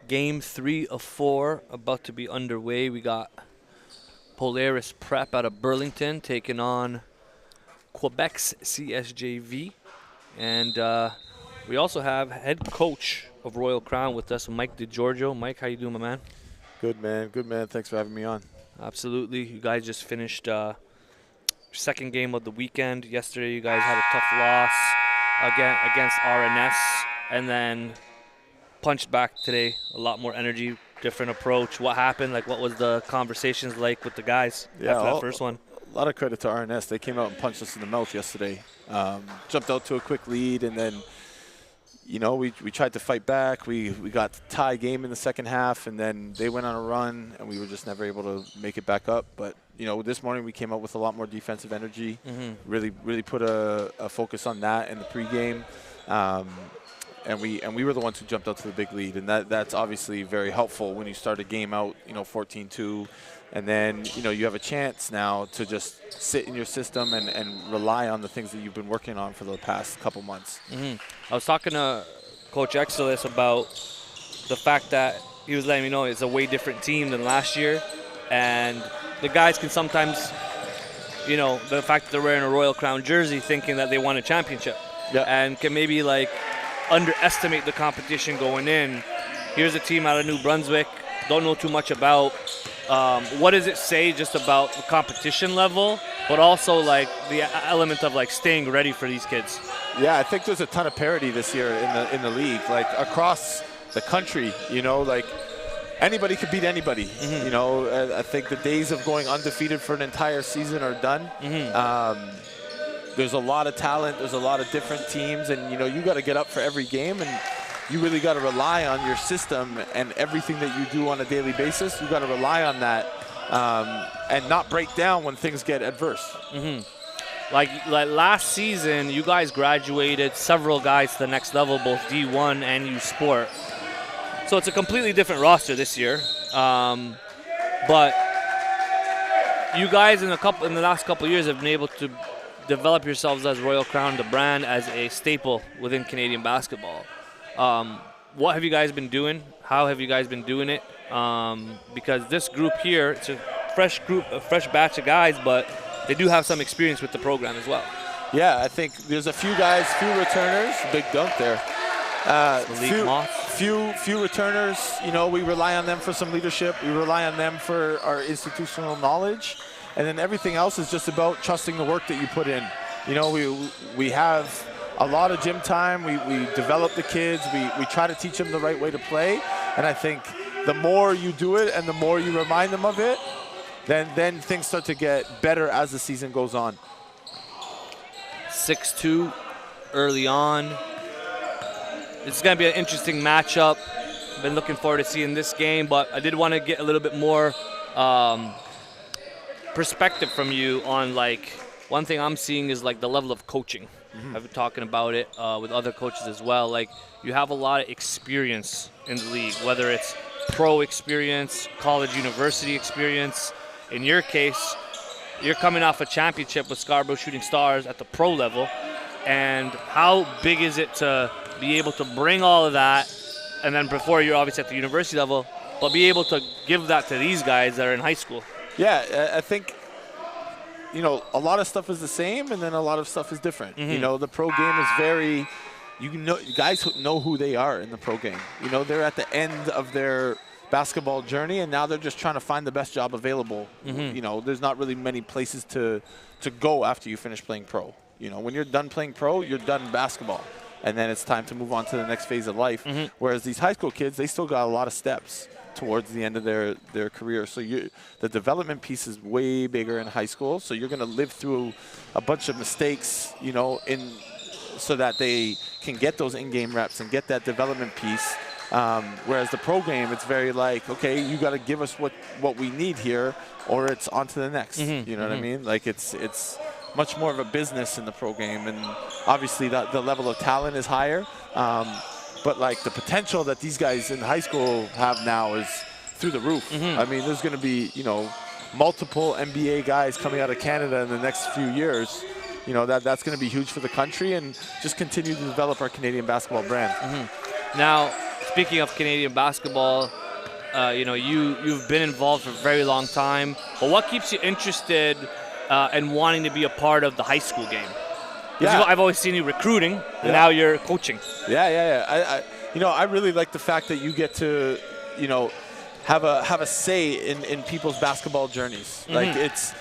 Game 3 of 4 about to be underway. We got Polaris Prep out of Burlington taking on Quebec's CSJV. And we also have head coach of Royal Crown with us, Mike DiGiorgio. Mike, how you doing, my man? Good, man. Good, man. Thanks for having me on. Absolutely. You guys just finished second game of the weekend. Yesterday you guys had a tough loss against RNS, and then punched back today. A lot more energy, different approach. What happened? Like, what was the conversations like with the guys after that first one? A lot of credit to RNS. They came out and punched us in the mouth yesterday. Jumped out to a quick lead, and then, you know, we tried to fight back. We got the tie game in the second half, and then they went on a run, and we were just never able to make it back up. But, you know, this morning we came out with a lot more defensive energy. Really put a focus on that in the pregame. And we were the ones who jumped out to the big lead, and that's obviously very helpful when you start a game out, you know, 14-2, and then, you know, you have a chance now to just sit in your system and rely on the things that you've been working on for the past couple months. I was talking to Coach Exelis about the fact that he was letting me know it's a way different team than last year, and the guys can sometimes, you know, the fact that they're wearing a Royal Crown jersey thinking that they won a championship, and can maybe like underestimate the competition going in. Here's a team out of New Brunswick, don't know too much about. What does it say just about the competition level, but also like the element of like staying ready for these kids? Yeah, I think there's a ton of parity this year in the league, like across the country. You know, like anybody could beat anybody. You know, I think the days of going undefeated for an entire season are done. There's a lot of talent. There's a lot of different teams, and you know, you got to get up for every game, and you really got to rely on your system and everything that you do on a daily basis. You got to rely on that and not break down when things get adverse. Like last season, you guys graduated several guys to the next level, both D1 and U Sport. So it's a completely different roster this year. But you guys in the last couple of years have been able to develop yourselves as Royal Crown, the brand, as a staple within Canadian basketball. What have you guys been doing? How have you guys been doing it? Because this group here, it's a fresh group, a fresh batch of guys, but they do have some experience with the program as well. Yeah, I think there's a few guys, few returners. Big dunk there. Few returners. You know, we rely on them for some leadership. We rely on them for our institutional knowledge. And then everything else is just about trusting the work that you put in. You know, we have a lot of gym time. We develop the kids. We try to teach them the right way to play. And I think the more you do it and the more you remind them of it, then things start to get better as the season goes on. 6-2 early on. It's going to be an interesting matchup. Been looking forward to seeing this game, but I did want to get a little bit more perspective from you on, like, one thing I'm seeing is like the level of coaching. I've been talking about it with other coaches as well. Like, you have a lot of experience in the league, whether it's pro experience, college, university experience. In your case, you're coming off a championship with Scarborough Shooting Stars at the pro level. And how big is it to be able to bring all of that, and then before you're obviously at the university level, but be able to give that to these guys that are in high school? Yeah, I think, you know, a lot of stuff is the same, and then a lot of stuff is different. You know, the pro game is very, you know, guys know who they are in the pro game. You know, they're at the end of their basketball journey, and now they're just trying to find the best job available. You know, there's not really many places to go after you finish playing pro. You know, when you're done playing pro, you're done basketball, and then it's time to move on to the next phase of life. Whereas these high school kids, they still got a lot of steps towards the end of their career. So the development piece is way bigger in high school. So you're going to live through a bunch of mistakes, you know, so that they can get those in-game reps and get that development piece. Whereas the pro game, it's very like, okay, you got to give us what we need here, or it's on to the next. You know what I mean? Like, it's much more of a business in the pro game, and obviously the level of talent is higher. But like the potential that these guys in high school have now is through the roof. I mean, there's going to be, you know, multiple NBA guys coming out of Canada in the next few years. You know, that's going to be huge for the country, and just continue to develop our Canadian basketball brand. Now, speaking of Canadian basketball, you've been involved for a very long time. But what keeps you interested and wanting to be a part of the high school game? Yeah. I've always seen you recruiting, and now you're coaching. Yeah. I really like the fact that you get to, have a say in people's basketball journeys. Like it's,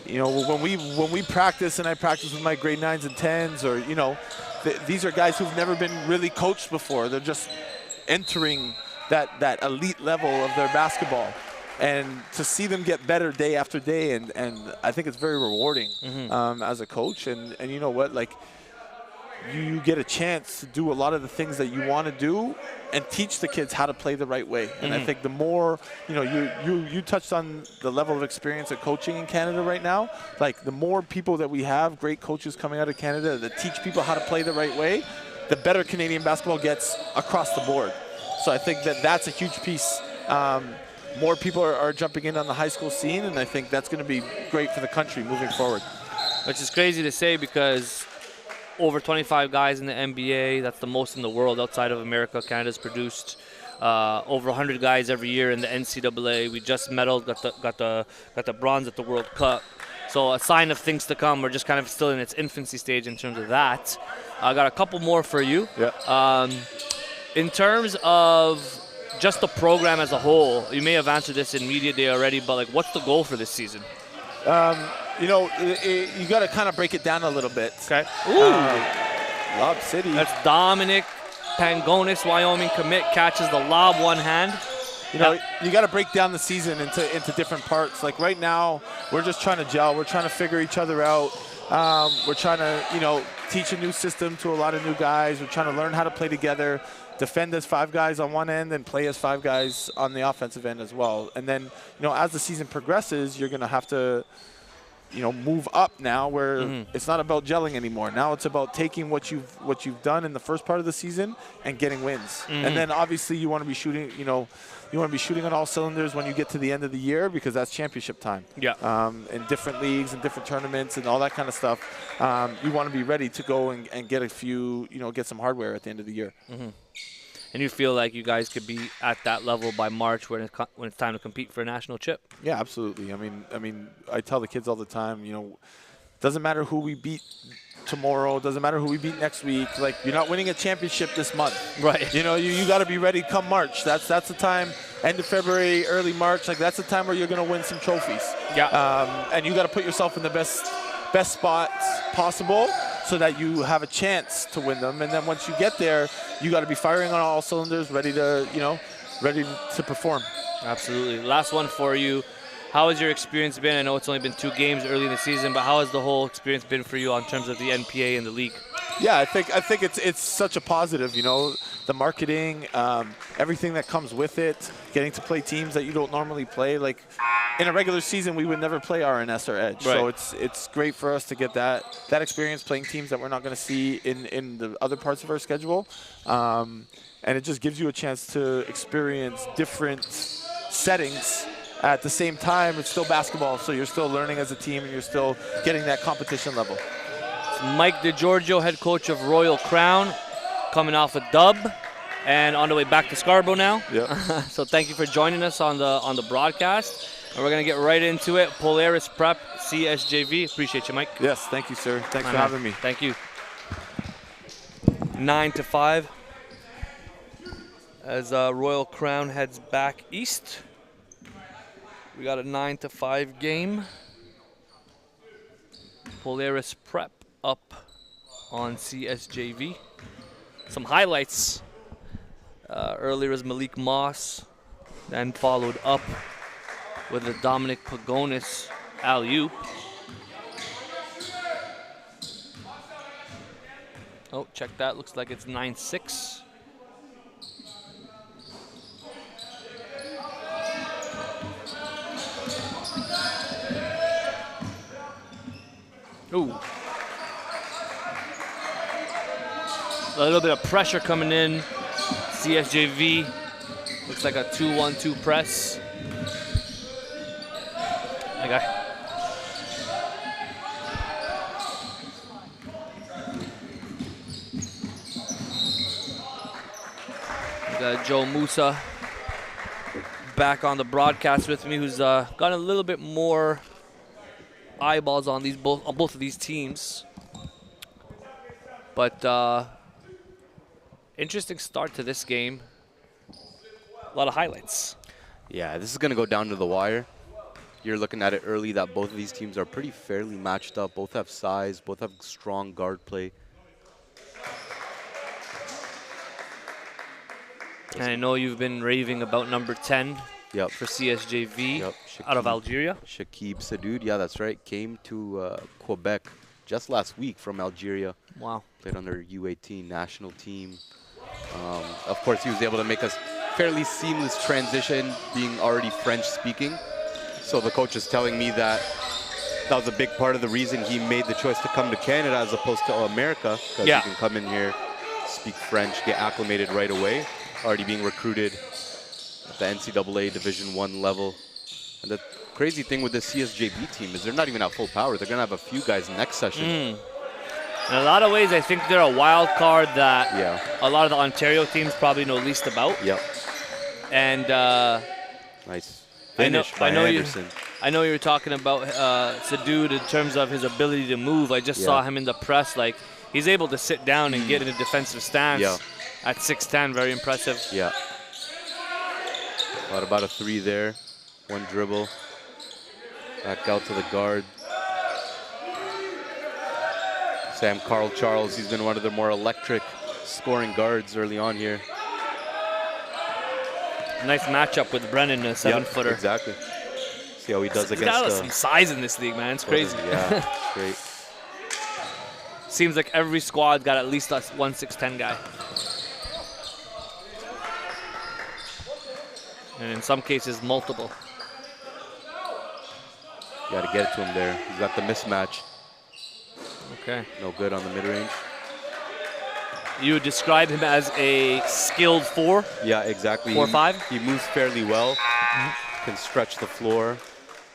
when we practice, and I practice with my grade 9s and 10s, or these are guys who've never been really coached before. They're just entering that elite level of their basketball. And to see them get better day after day, and I think it's very rewarding as a coach. And you know what, like, you get a chance to do a lot of the things that you want to do and teach the kids how to play the right way. And I think the more, you touched on the level of experience of coaching in Canada right now. Like, the more people that we have, great coaches coming out of Canada that teach people how to play the right way, the better Canadian basketball gets across the board. So I think that that's a huge piece. More people are jumping in on the high school scene, and I think that's going to be great for the country moving forward. Which is crazy to say, because over 25 guys in the NBA, that's the most in the world outside of America. Canada's produced over 100 guys every year in the NCAA. We just medaled, got the bronze at the World Cup. So a sign of things to come. We're just kind of still in its infancy stage in terms of that. I got a couple more for you. Yeah. In terms of just the program as a whole, you may have answered this in media day already, but like, what's the goal for this season? You got to kind of break it down a little bit. Okay. Lob City. That's Dominic Pangonis, Wyoming commit, catches the lob one hand. You got to break down the season into different parts. Like right now, we're just trying to gel. We're trying to figure each other out. We're trying to, teach a new system to a lot of new guys. We're trying to learn how to play together, defend as 5 guys on one end and play as 5 guys on the offensive end as well. And then, as the season progresses, you're going to have to, move up now, where it's not about gelling anymore. Now it's about taking what you've done in the first part of the season and getting wins. And then obviously you want to be shooting, you want to be shooting on all cylinders when you get to the end of the year, because that's championship time. Yeah. In different leagues and different tournaments and all that kind of stuff, you want to be ready to go and get a few, get some hardware at the end of the year. And you feel like you guys could be at that level by March when it's time to compete for a national chip? Yeah, absolutely. I mean, I tell the kids all the time, doesn't matter who we beat tomorrow, doesn't matter who we beat next week. Like, you're not winning a championship this month. Right. You got to be ready come March. That's the time, end of February, early March. Like, that's the time where you're going to win some trophies. Yeah. And you got to put yourself in the best spots possible, so that you have a chance to win them. And then once you get there, you got to be firing on all cylinders, ready to perform. Absolutely. Last one for you. How has your experience been? I know it's only been 2 games early in the season, but how has the whole experience been for you in terms of the NPA and the league? Yeah, I think it's such a positive, the marketing, everything that comes with it, getting to play teams that you don't normally play. Like, in a regular season, we would never play RNS or Edge. Right. So it's great for us to get that experience playing teams that we're not going to see in the other parts of our schedule. And it just gives you a chance to experience different settings. At the same time, it's still basketball, so you're still learning as a team, and you're still getting that competition level. It's Mike DeGiorgio, head coach of Royal Crown, coming off a dub and on the way back to Scarborough now. Yep. So thank you for joining us on the broadcast. And we're going to get right into it. Polaris Prep, CSJV. Appreciate you, Mike. Yes, thank you, sir. Thanks for having me. Thank you. 9 to 5 as Royal Crown heads back east. We got a 9 to 5 game. Polaris Prep up on CSJV. Some highlights. Earlier was Malik Moss, then followed up with a Dominic Pagonis alley-oop. Oh, check that. Looks like it's 9-6. Ooh. A little bit of pressure coming in. CSJV. Looks like a 2-1-2 press. Okay. Got Joe Musa back on the broadcast with me, who's got a little bit more eyeballs on both of these teams. But interesting start to this game. A lot of highlights. Yeah, this is going to go down to the wire. You're looking at it early that both of these teams are pretty fairly matched up. Both have size, both have strong guard play. And I know you've been raving about number 10 for CSJV out of Algeria. Shakib Sadoud, yeah, that's right. Came to Quebec just last week from Algeria. Wow. Played on their U18 national team. Of course, he was able to make a fairly seamless transition, being already French-speaking. So the coach is telling me that that was a big part of the reason he made the choice to come to Canada as opposed to America, because he can come in here, speak French, get acclimated right away. Already being recruited at the NCAA Division I level. And the crazy thing with the CSJV team is they're not even at full power. They're going to have a few guys next session. In a lot of ways, I think they're a wild card that a lot of the Ontario teams probably know least about. And nice finish by Anderson. I know you were talking about Sadoud in terms of his ability to move. I just saw him in the press. Like, he's able to sit down and get in a defensive stance at 6'10". Very impressive. Yeah. Thought about a three there. One dribble. Back out to the guard. Sam Carl Charles, he's been one of the more electric scoring guards early on here. Nice matchup with Brennan, a 7-footer. Exactly. See how he does against. He's got some size in this league, man. It's crazy. Yeah, it's great. Seems like every squad got at least a 1'6'10" guy. And in some cases, multiple. You got to get it to him there. He's got the mismatch. Okay. No good on the mid-range. You would describe him as a skilled 4? Yeah, exactly. 4-5? He moves fairly well. Can stretch the floor.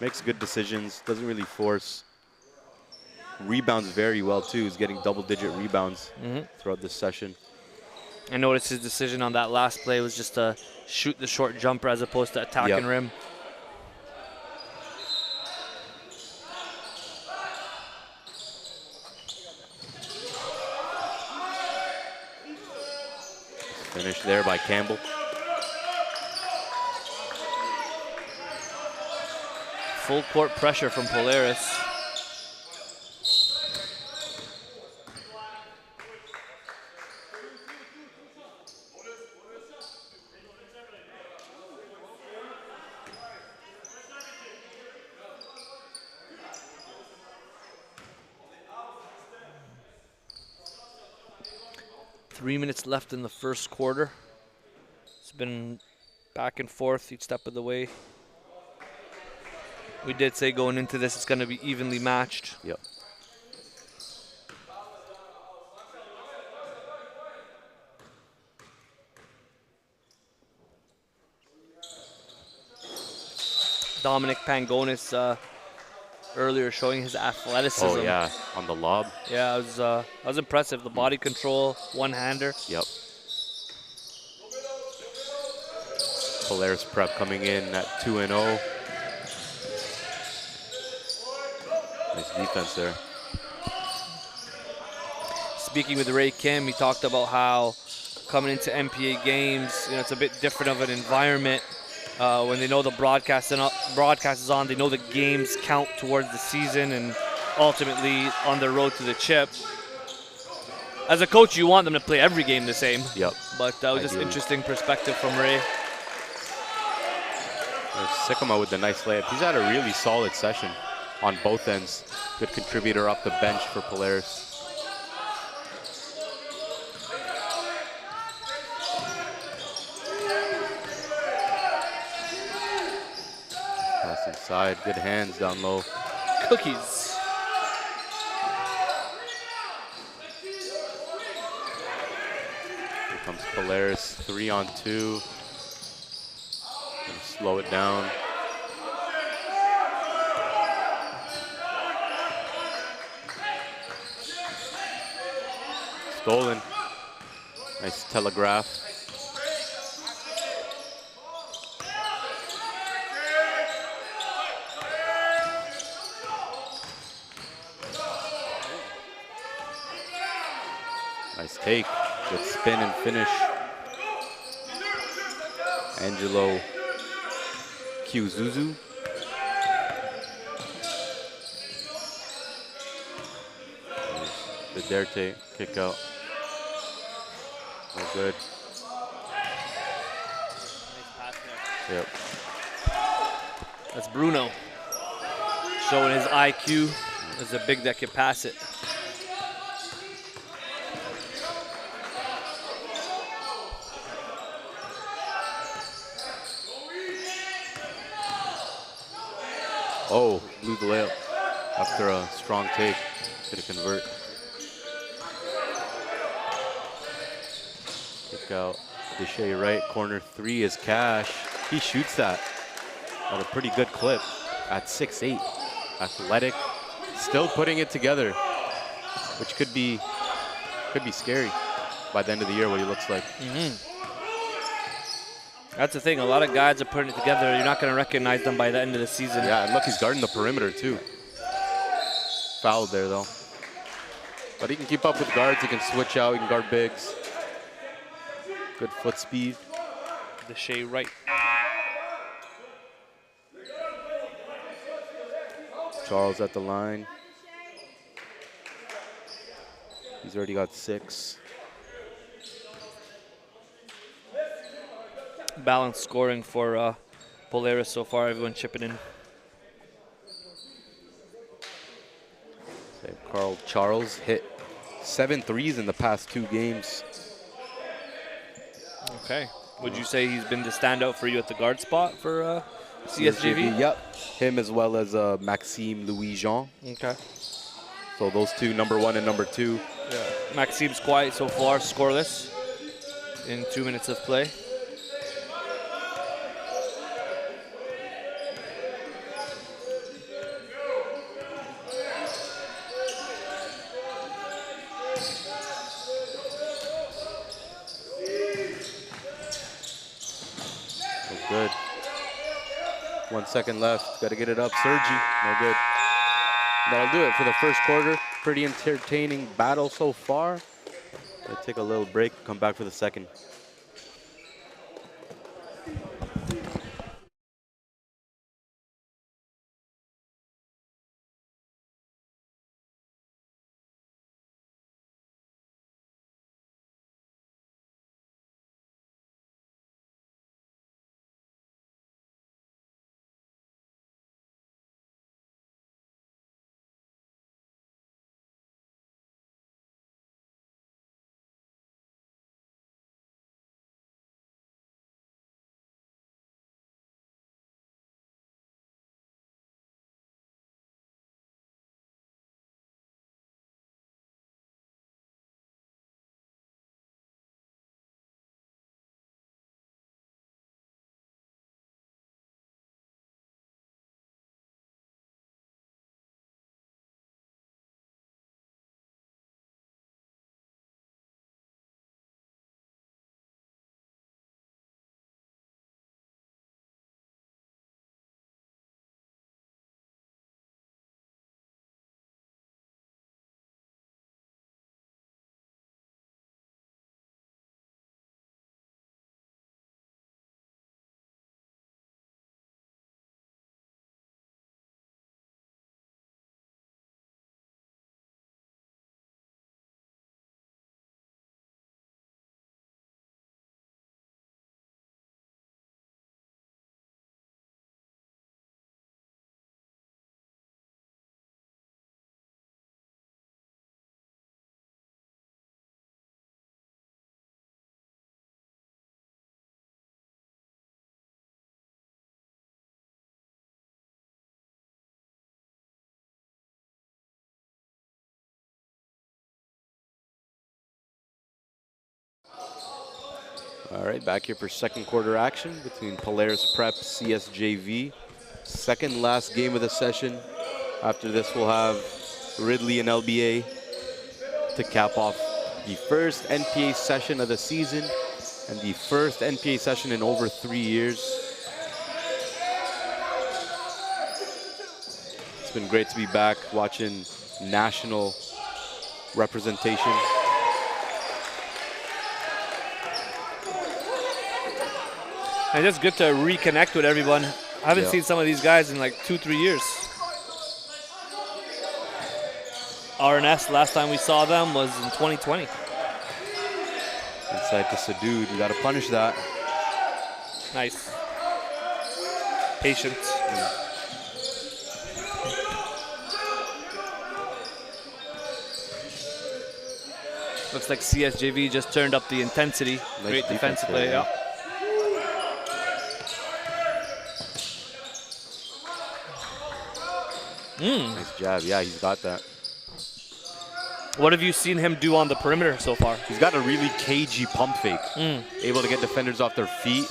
Makes good decisions. Doesn't really force. Rebounds very well, too. He's getting double-digit rebounds throughout this session. I noticed his decision on that last play was just to shoot the short jumper as opposed to attacking rim. Finished there by Campbell. Full court pressure from Polaris. Three minutes left in the first quarter. It's been back and forth each step of the way. We did say going into this it's going to be evenly matched. Yep. Dominic Pangonis earlier showing his athleticism. Oh yeah, on the lob. Yeah, it was impressive. The body control, one-hander. Yep. Polaris prep coming in at 2-0. Nice defense there. Speaking with Ray Kim, he talked about how coming into NPA games, it's a bit different of an environment. When they know the broadcast is on, they know the games count towards the season and ultimately on their road to the chip. As a coach, you want them to play every game the same. Yep. But that was just interesting perspective from Ray. There's Sycamore with the nice layup. He's had a really solid session on both ends. Good contributor off the bench for Polaris. Pass inside, good hands down low. Cookies. Here comes Polaris, 3-on-2. Gonna slow it down. Stolen. Nice telegraph. take. Good spin and finish. Angelo Kyuzuzu. The Derte kick out. No good. Yep. That's Bruno showing his IQ as a big that can pass it. Oh, blew the layup after a strong take. Gonna convert. Kick out. Deshay right, corner 3 is Cash. He shoots that at a pretty good clip at 6'8". Athletic, still putting it together, which could be scary by the end of the year, what he looks like. That's the thing, a lot of guys are putting it together. You're not going to recognize them by the end of the season. Yeah, and look, he's guarding the perimeter too. Fouled there though. But he can keep up with guards, he can switch out, he can guard bigs. Good foot speed. Deshay right. Charles at the line. He's already got 6. Balanced scoring for Polaris so far, everyone chipping in. Carl Charles hit 7 threes in the past 2 games. Okay. Would you say he's been the standout for you at the guard spot for CSJV? Yep. Him as well as Maxime Louis-Jean. Okay. So those 2, number 1 and number 2. Yeah. Maxime's quiet so far, scoreless in 2 minutes of play. Good. 1 second left. Got to get it up. Sergi. No good. That'll do it for the first quarter. Pretty entertaining battle so far. Let's take a little break. Come back for the second. All right, back here for second quarter action between Polaris Prep, CSJV. Second last game of the session. After this, we'll have Ridley and LBA to cap off the first NPA session of the season and the first NPA session in over 3 years. It's been great to be back watching national representation. And it's good to reconnect with everyone. I haven't seen some of these guys in like 2-3 years. RNS, last time we saw them was in 2020. Inside to Sadoud. You got to punish that. Nice. Patient. Looks like CSJV just turned up the intensity. Nice Great defensive play. yeah. Nice jab. Yeah, he's got that. What have you seen him do on the perimeter so far? He's got a really cagey pump fake. Able to get defenders off their feet.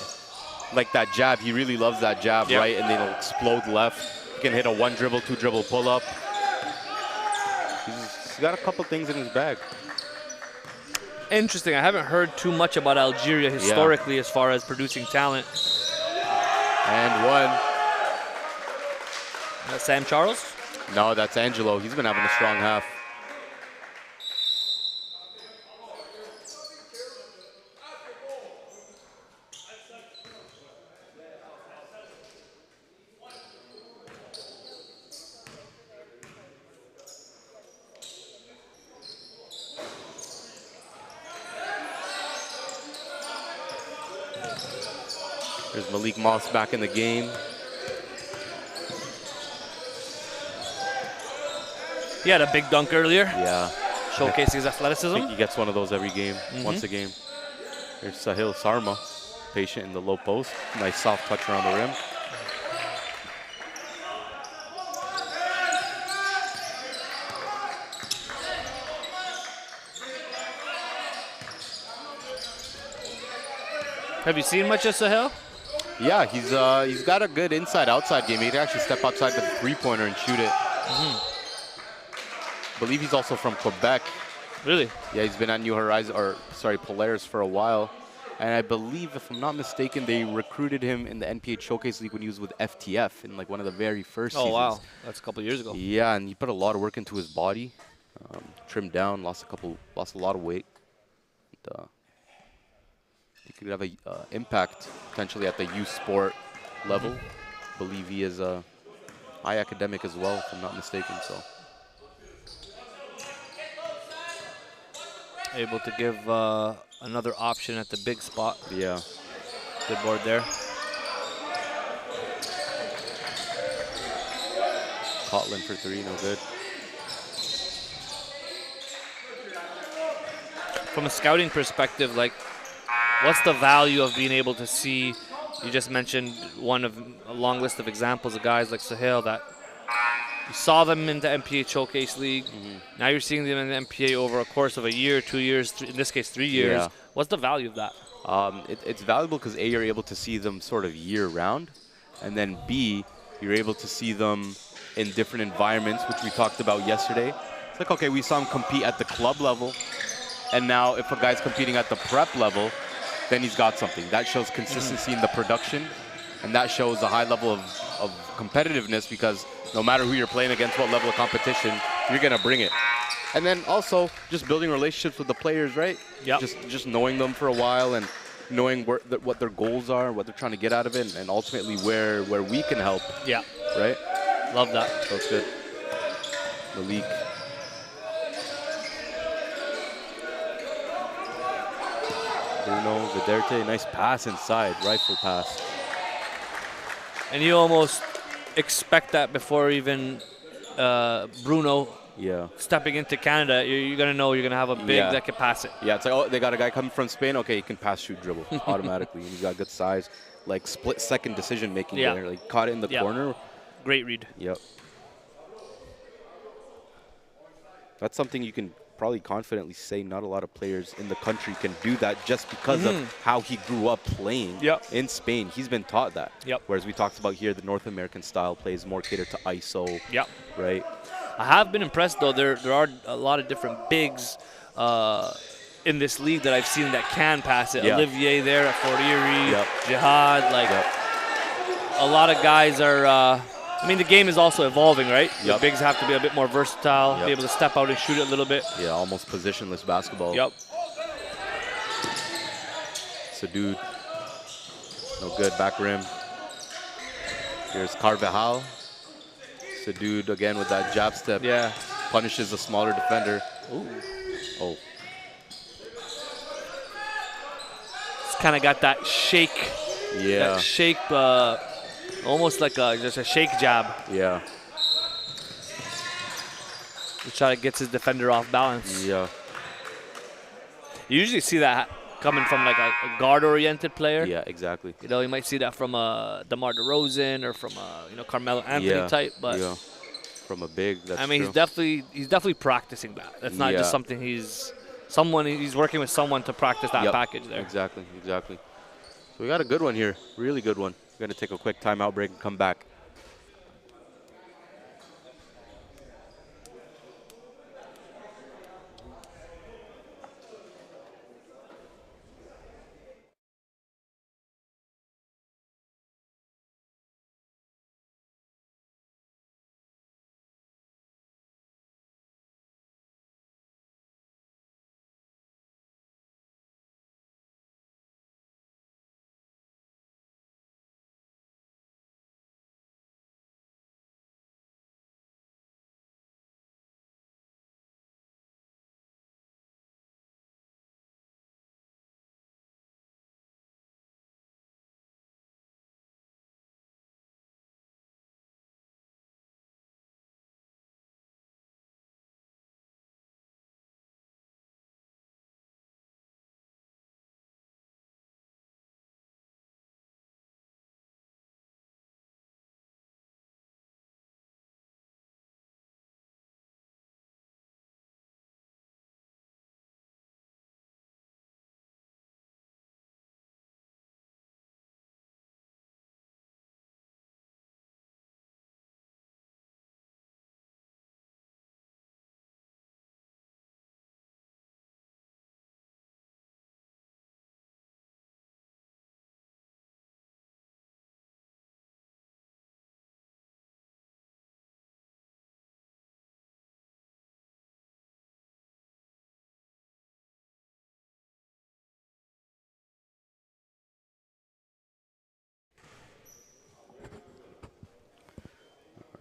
Like that jab, he really loves that jab, right? And then he'll explode left. He can hit a 1 dribble, 2 dribble pull up. He's got a couple things in his bag. Interesting. I haven't heard too much about Algeria historically as far as producing talent. And one. Sam Charles? No, that's Angelo. He's been having a strong half. There's Malik Moss back in the game. He had a big dunk earlier. Yeah. Showcasing his athleticism. I think he gets one of those every game, once a game. There's Sahil Sarma, patient in the low post. Nice soft touch around the rim. Have you seen much of Sahil? Yeah, he's got a good inside-outside game. He can actually step outside the three-pointer and shoot it. I believe he's also from Quebec. Really? Yeah, he's been at Polaris for a while. And I believe, if I'm not mistaken, they recruited him in the NPA Showcase League when he was with FTF in like one of the very first seasons. Oh, wow. That's a couple of years ago. Yeah, and he put a lot of work into his body. Trimmed down, lost a lot of weight. And, he could have an impact potentially at the youth sport level. Believe he is a high academic as well, if I'm not mistaken. So able to give another option at the big spot. Yeah. Good board there. Cotland for 3, no good. From a scouting perspective, like, what's the value of being able to see? You just mentioned one of a long list of examples of guys like Sahil that you saw them in the NPA Showcase League. Now you're seeing them in the NPA over a course of a year, 2 years, in this case 3 years. Yeah. What's the value of that? It's valuable because A, you're able to see them sort of year-round, and then B, you're able to see them in different environments, which we talked about yesterday. It's like, okay, we saw him compete at the club level, and now if a guy's competing at the prep level, then he's got something. That shows consistency in the production, and that shows a high level of competitiveness, because no matter who you're playing against, what level of competition, you're going to bring it. And then also just building relationships with the players, right? Yep. Just knowing them for a while and knowing what their goals are, what they're trying to get out of it, and ultimately where we can help. Yeah. Right? Love that. That's good. Malik. Bruno, Viderte, nice pass inside, rifle pass. And you almost expect that before even Bruno stepping into Canada. You're going to know you're going to have a big that can pass it. Yeah, it's like, oh, they got a guy coming from Spain. Okay, he can pass, shoot, dribble automatically. And he's got good size, like split-second decision-making there. Like, caught it in the corner. Great read. Yep. That's something you can probably confidently say not a lot of players in the country can do that, just because of how he grew up playing in Spain. He's been taught that. Whereas we talked about here, the North American style plays more catered to ISO. Right? I have been impressed, though. There are a lot of different bigs in this league that I've seen that can pass it. Olivier there at Fortieri, Jihad. Like, a lot of guys are... I mean, the game is also evolving, right? The bigs have to be a bit more versatile, be able to step out and shoot it a little bit. Yeah, almost positionless basketball. Yep. Sadoud. No good. Back rim. Here's Carvajal. It's a dude again with that jab step. Yeah. Punishes a smaller defender. Ooh. Oh. It's kind of got that shake. Yeah. That shake, almost like just a shake jab. Yeah. To try to get his defender off balance. Yeah. You usually see that coming from like a guard-oriented player. Yeah, exactly. You know, you might see that from DeMar DeRozan or from Carmelo Anthony type. But yeah. From a big, that's I mean, true. he's definitely practicing that. It's not just something he's working with someone to practice that package there. Exactly, exactly. So we got a good one here, really good one. We're gonna take a quick timeout break and come back.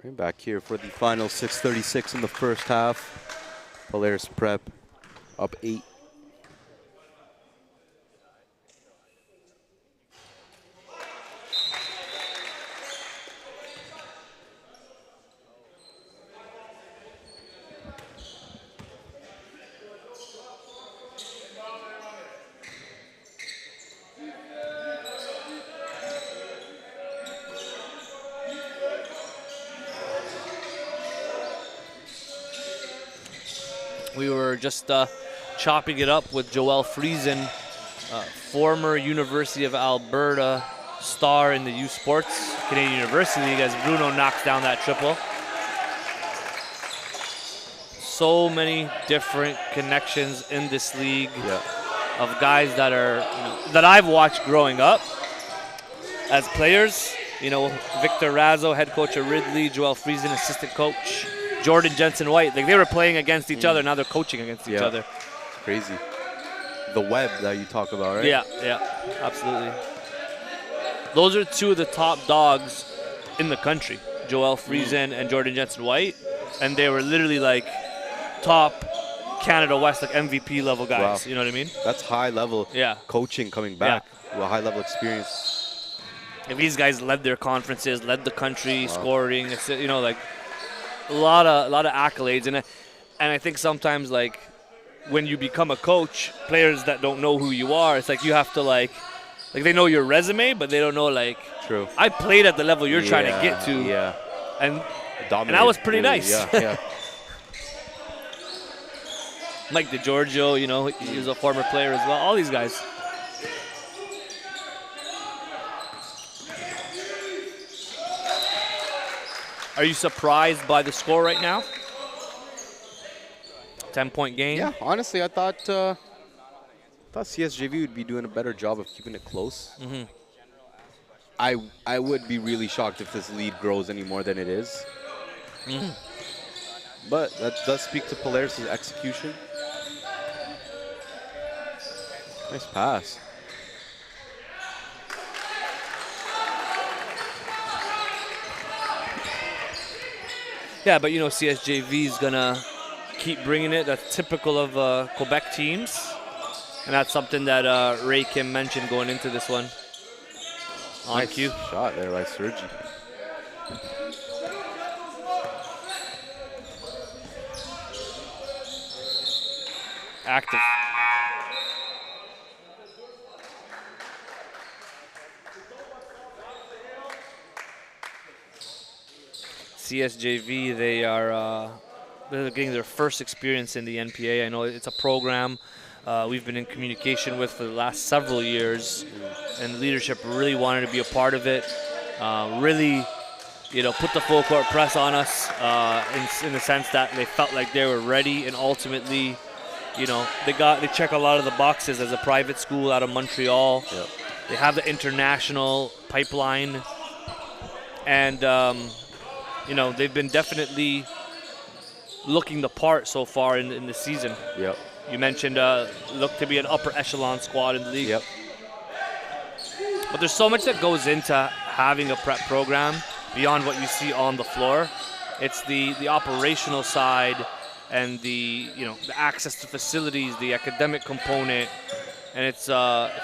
All right, back here for the final 6:36 in the first half. Polaris Prep up 8. We were just chopping it up with Joel Friesen, former University of Alberta star in the U Sports Canadian University, as Bruno knocks down that triple. So many different connections in this league of guys that are that I've watched growing up as players. You know, Victor Razzo, head coach of Ridley, Joel Friesen, assistant coach. Jordan Jensen-White, like they were playing against each other, now they're coaching against each other. Crazy. The web that you talk about, right? Yeah, absolutely. Those are two of the top dogs in the country, Joel Friesen and Jordan Jensen-White, and they were literally like top Canada West, like MVP level guys. Wow. You know what I mean? That's high level coaching coming back with a high level experience. If these guys led their conferences, led the country, scoring, it's like a lot of accolades, and I think sometimes like when you become a coach, players that don't know who you are, it's like you have to like they know your resume, but they don't know like True. I played at the level you're trying to get to, and that was pretty nice. Yeah. Mike DiGiorgio, he was a former player as well. All these guys. Are you surprised by the score right now? 10-point game? Yeah, honestly, I thought CSJV would be doing a better job of keeping it close. Mm-hmm. I would be really shocked if this lead grows any more than it is. Mm-hmm. But that does speak to Polaris' execution. Nice pass. Yeah, but CSJV is gonna keep bringing it. That's typical of Quebec teams, and that's something that Ray Kim mentioned going into this one. On Nice cue. shot there by Sergi. Active. CSJV, they're getting their first experience in the NPA. I know it's a program we've been in communication with for the last several years, and leadership really wanted to be a part of it. Really, put the full court press on us in the sense that they felt like they were ready, and ultimately, they check a lot of the boxes as a private school out of Montreal. Yep. They have the international pipeline, and they've been definitely looking the part so far in the season. Yep. You mentioned look to be an upper echelon squad in the league. Yep. But there's so much that goes into having a prep program beyond what you see on the floor. It's the operational side and the access to facilities, the academic component, and it's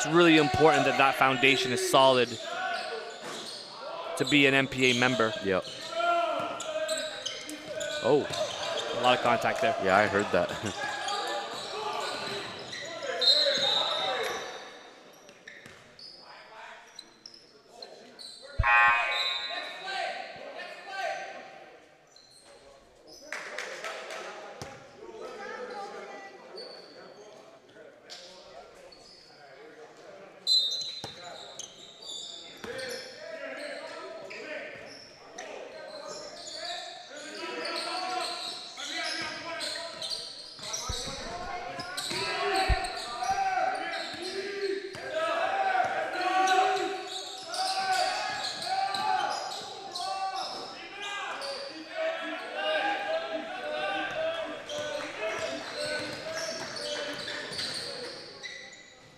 really important that that foundation is solid to be an NPA member. Yep. Oh. A lot of contact there. Yeah, I heard that.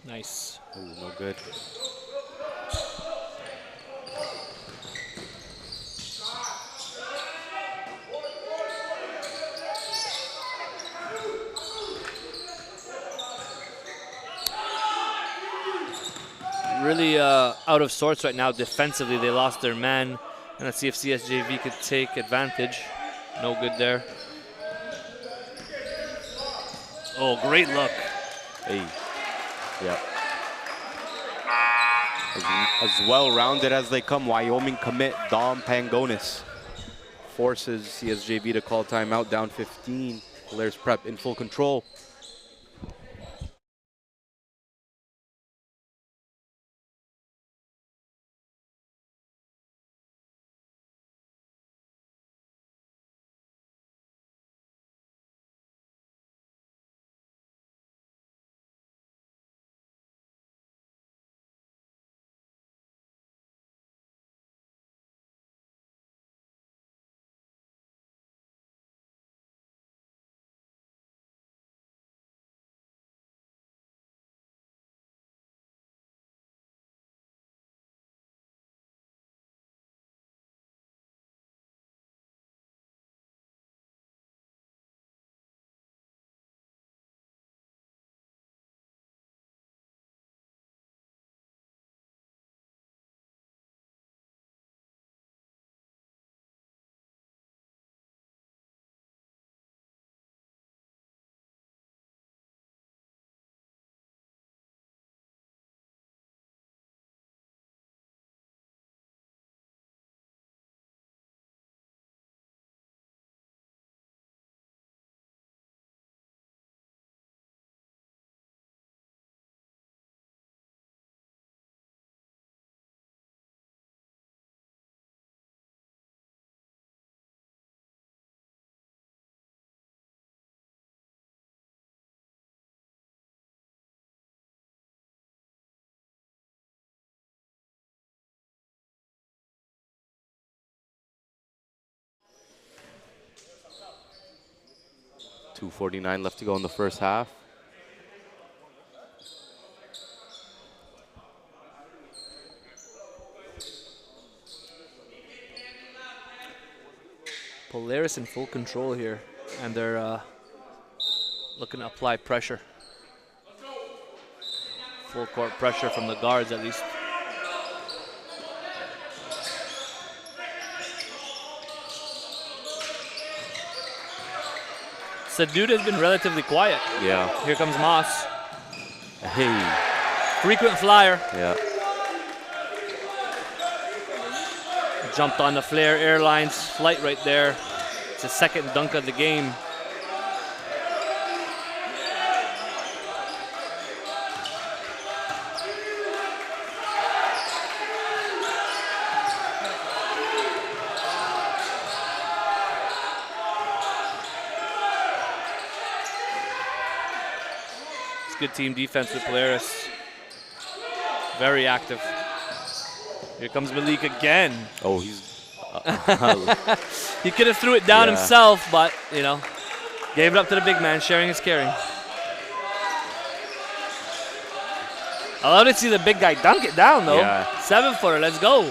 Nice. Oh, no good. Really out of sorts right now defensively. They lost their man. And let's see if CSJV could take advantage. No good there. Oh, great look. Hey. Yep. As well-rounded as they come, Wyoming commit Dom Pangonis forces CSJV to call timeout, down 15. Polaris Prep in full control. .249 left to go in the first half. Polaris in full control here, and they're looking to apply pressure. Full court pressure from the guards, at least. Sadud has been relatively quiet. Yeah. Here comes Moss. Hey. Frequent flyer. Yeah. Jumped on the Flair Airlines flight right there. It's the second dunk of the game. It's good team defense with Polaris. Very active. Here comes Malik again. Oh, he's... He could have threw it down Yeah. himself, but, you know, gave it up to the big man. Sharing is caring. I love to see the big guy dunk it down, though. Yeah. 7-footer, let's go.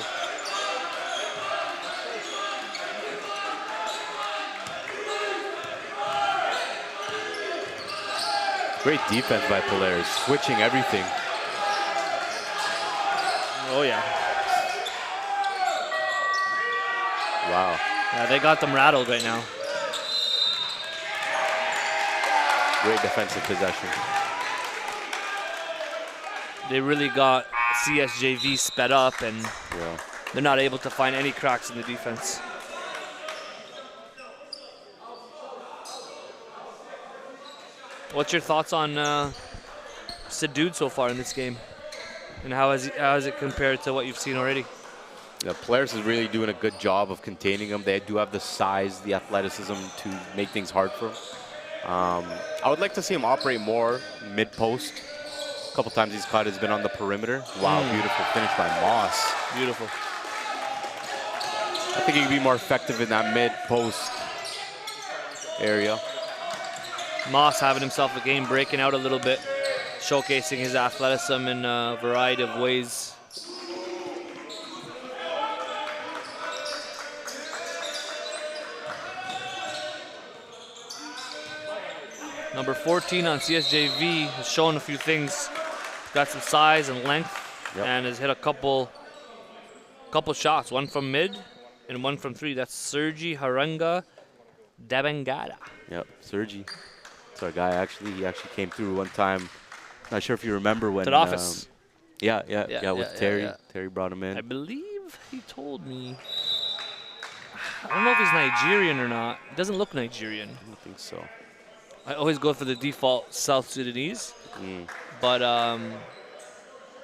Great defense by Polaris, switching everything. Oh, yeah. Wow. Yeah, they got them rattled right now. Great defensive possession. They really got CSJV sped up, and Yeah. they're not able to find any cracks in the defense. What's your thoughts on Sadud so far in this game? And how has it compared to what you've seen already? The Polaris is really doing a good job of containing him. They do have the size, the athleticism to make things hard for him. I would like to see him operate more mid-post. A couple times he's caught has been on the perimeter. Wow, beautiful finish by Moss. Beautiful. I think he could be more effective in that mid-post area. Moss having himself a game, breaking out a little bit, showcasing his athleticism in a variety of ways. Number 14 on CSJV has shown a few things. Got some size and length, and has hit a couple shots. One from mid and one from three. That's Sergi Haranga Dabangada. Yep, Sergi. It's our guy. He actually came through one time. Not sure if you remember when. To the office. With Terry. yeah. Terry brought him in. I believe he told me. I don't know if he's Nigerian or not. He doesn't look Nigerian. I don't think so. I always go for the default South Sudanese. But,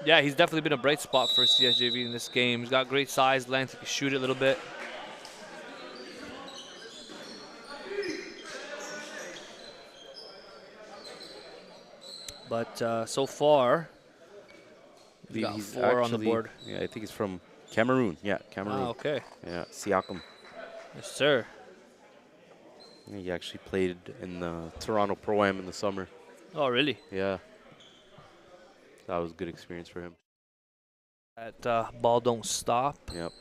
yeah, he's definitely been a bright spot for CSJV in this game. He's got great size, length. He can shoot it a little bit. But so far, we've got He's 4 on the actually- board. Yeah, I think he's from Cameroon. Yeah, Cameroon. Ah, okay. Yeah, Siakam. Yes, sir. He actually played in the Toronto Pro-Am in the summer. Oh, really? Yeah. That was a good experience for him. That ball don't stop. Yep.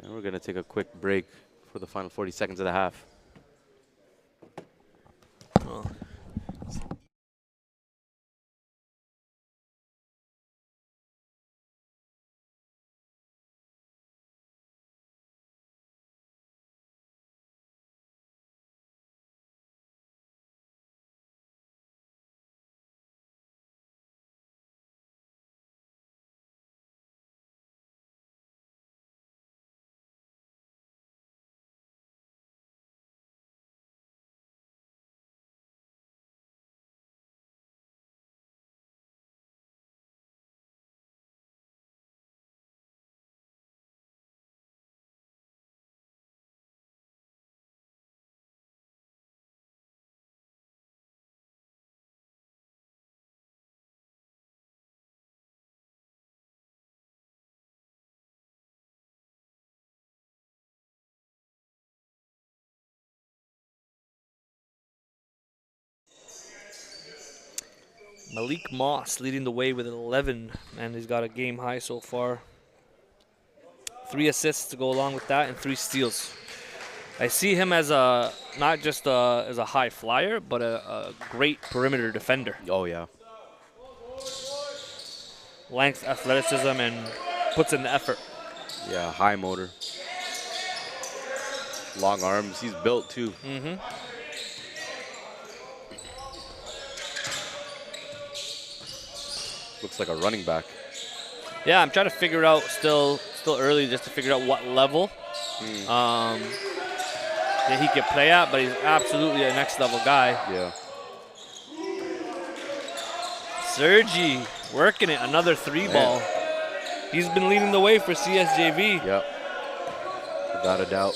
And we're going to take a quick break for the final 40 seconds of the half. Oh. Malik Moss leading the way with 11, and he's got a game high so far. 3 assists to go along with that, and 3 steals. I see him as a not just as a high flyer, but a great perimeter defender. Oh, yeah. Length, athleticism, and puts in the effort. Yeah, high motor. Long arms. He's built, too. Mm-hmm. Looks like a running back. Yeah, I'm trying to figure out, still early just to figure out what level that he could play at, but he's absolutely a next level guy. Yeah. Sergi working it, another 3-ball. He's been leading the way for CSJV. Yep. Without a doubt.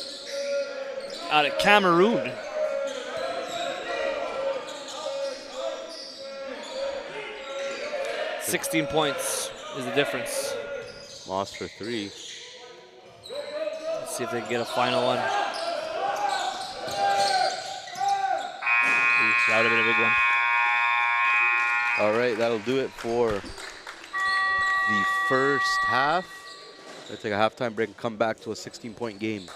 Out of Cameroon. $16 points is the difference. Lost for 3. Let's see if they can get a final one. Ooh, that would have been a big one. All right, that'll do it for the first half. Let's take a halftime break and come back to a 16-point game.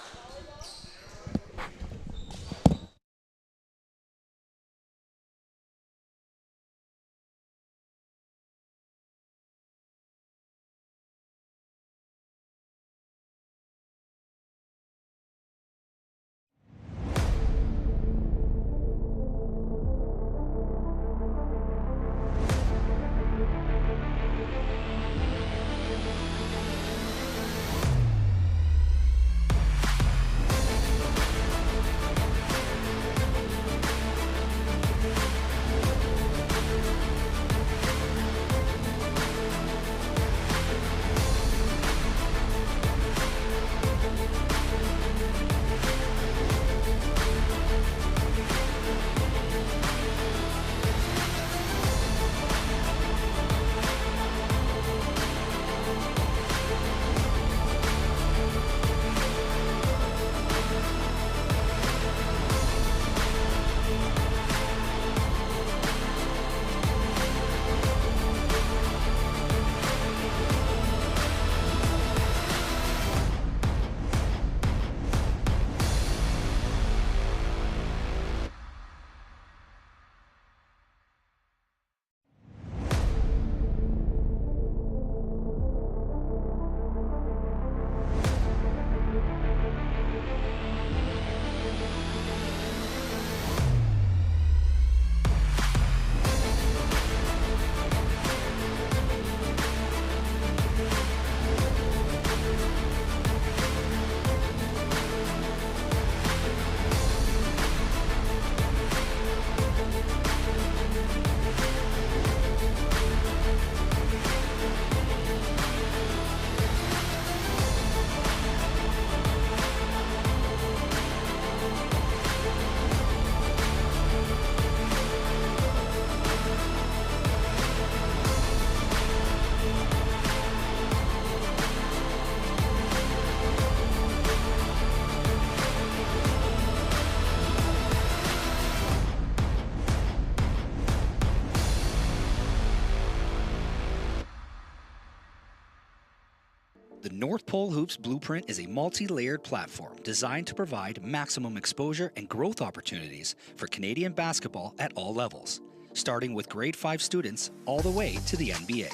The North Pole Hoops Blueprint is a multi-layered platform designed to provide maximum exposure and growth opportunities for Canadian basketball at all levels, starting with grade 5 students all the way to the NBA.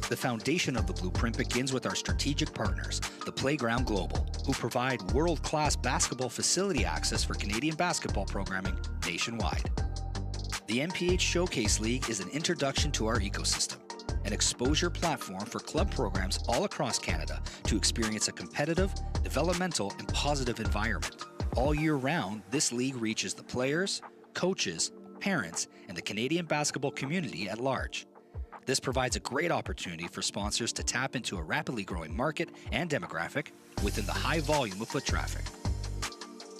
The foundation of the Blueprint begins with our strategic partners, the Playground Global, who provide world-class basketball facility access for Canadian basketball programming nationwide. The NPH Showcase League is an introduction to our ecosystem, an exposure platform for club programs all across Canada to experience a competitive, developmental, and positive environment. All year round, this league reaches the players, coaches, parents, and the Canadian basketball community at large. This provides a great opportunity for sponsors to tap into a rapidly growing market and demographic within the high volume of foot traffic.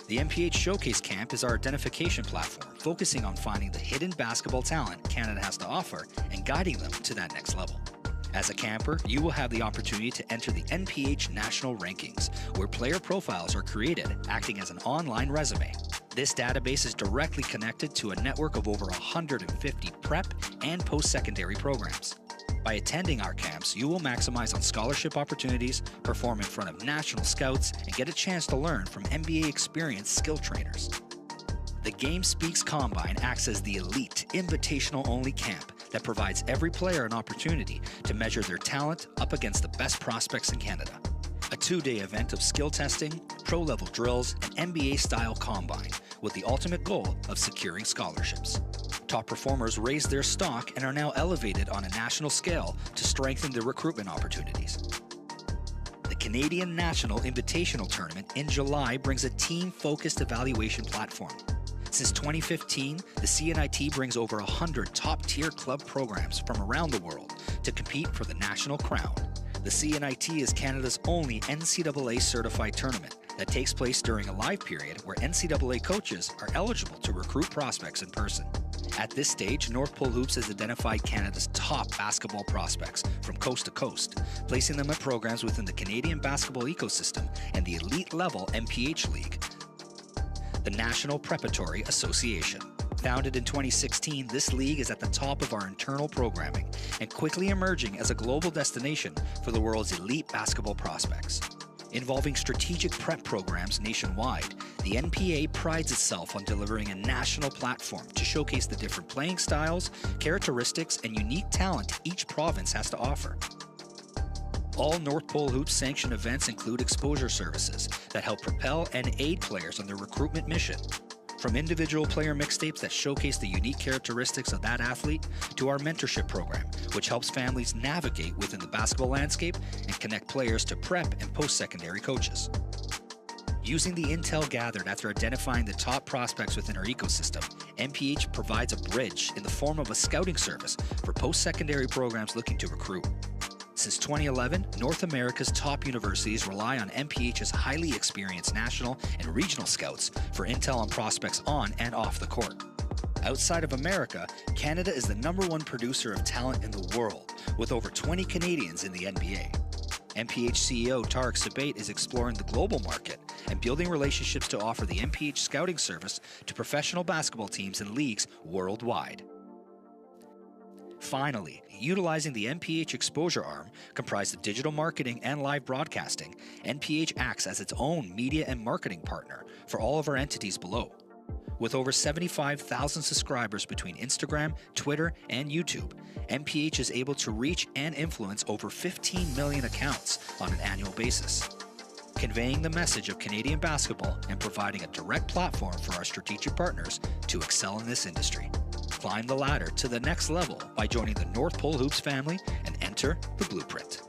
The NPH Showcase Camp is our identification platform, focusing on finding the hidden basketball talent Canada has to offer and guiding them to that next level. As a camper, you will have the opportunity to enter the NPH National Rankings, where player profiles are created, acting as an online resume. This database is directly connected to a network of over 150 prep and post-secondary programs. By attending our camps, you will maximize on scholarship opportunities, perform in front of national scouts, and get a chance to learn from NBA experienced skill trainers. The Game Speaks Combine acts as the elite, invitational-only camp that provides every player an opportunity to measure their talent up against the best prospects in Canada. A 2-day event of skill testing, pro-level drills, and NBA-style combine with the ultimate goal of securing scholarships. Top performers raised their stock and are now elevated on a national scale to strengthen their recruitment opportunities. The Canadian National Invitational Tournament in July brings a team-focused evaluation platform. Since 2015, the CNIT brings over 100 top-tier club programs from around the world to compete for the national crown. The CNIT is Canada's only NCAA-certified tournament that takes place during a live period where NCAA coaches are eligible to recruit prospects in person. At this stage, North Pole Hoops has identified Canada's top basketball prospects from coast to coast, placing them at programs within the Canadian basketball ecosystem and the elite-level NPH League, the National Preparatory Association. Founded in 2016, this league is at the top of our internal programming and quickly emerging as a global destination for the world's elite basketball prospects. Involving strategic prep programs nationwide, the NPA prides itself on delivering a national platform to showcase the different playing styles, characteristics, and unique talent each province has to offer. All North Pole Hoops sanctioned events include exposure services that help propel and aid players on their recruitment mission. From individual player mixtapes that showcase the unique characteristics of that athlete to our mentorship program, which helps families navigate within the basketball landscape and connect players to prep and post-secondary coaches. Using the intel gathered after identifying the top prospects within our ecosystem, NPH provides a bridge in the form of a scouting service for post-secondary programs looking to recruit. Since 2011, North America's top universities rely on NPH's highly experienced national and regional scouts for intel on prospects on and off the court. Outside of America, Canada is the #1 producer of talent in the world, with over 20 Canadians in the NBA. NPH CEO Tarek Sabate is exploring the global market and building relationships to offer the NPH scouting service to professional basketball teams and leagues worldwide. Finally, utilizing the NPH exposure arm, comprised of digital marketing and live broadcasting, NPH acts as its own media and marketing partner for all of our entities below. With over 75,000 subscribers between Instagram, Twitter, and YouTube, NPH is able to reach and influence over 15 million accounts on an annual basis, conveying the message of Canadian basketball and providing a direct platform for our strategic partners to excel in this industry. Climb the ladder to the next level by joining the North Pole Hoops family and enter the blueprint.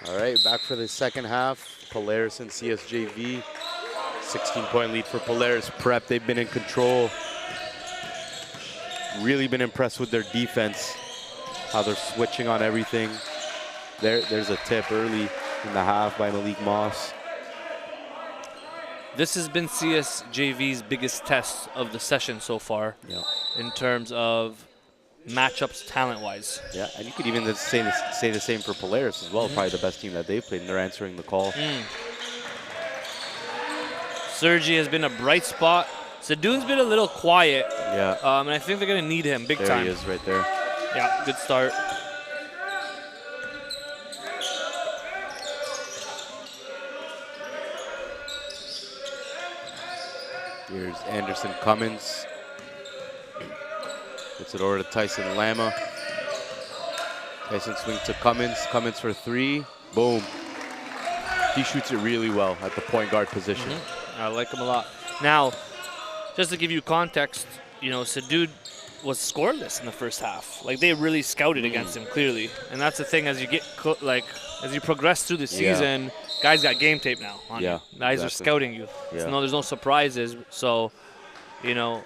All right, back for the second half. Polaris and CSJV. 16-point lead for Polaris Prep. They've been in control. Really been impressed with their defense, how they're switching on everything. There's a tip early in the half by Malik Moss. This has been CSJV's biggest test of the session so far, Yeah. in terms of matchups talent-wise. Yeah, and you could even say the same for Polaris as well. Probably the best team that they've played, and they're answering the call. Sergi has been a bright spot. Sadoun's been a little quiet, Yeah, and I think they're going to need him big there time. he is right there. Yeah, good start. Here's Anderson Cummins. Gets it over to Tyson Lama. Tyson swings to Cummins. Cummins for three. Boom. He shoots it really well at the point guard position. I like him a lot. Now, just to give you context, you know, Sadoun was scoreless in the first half. Like, they really scouted against him clearly, and that's the thing. As you get as you progress through the season, guys got game tape now. On you. Guys are scouting you. Yeah. So no, there's no surprises. So, you know,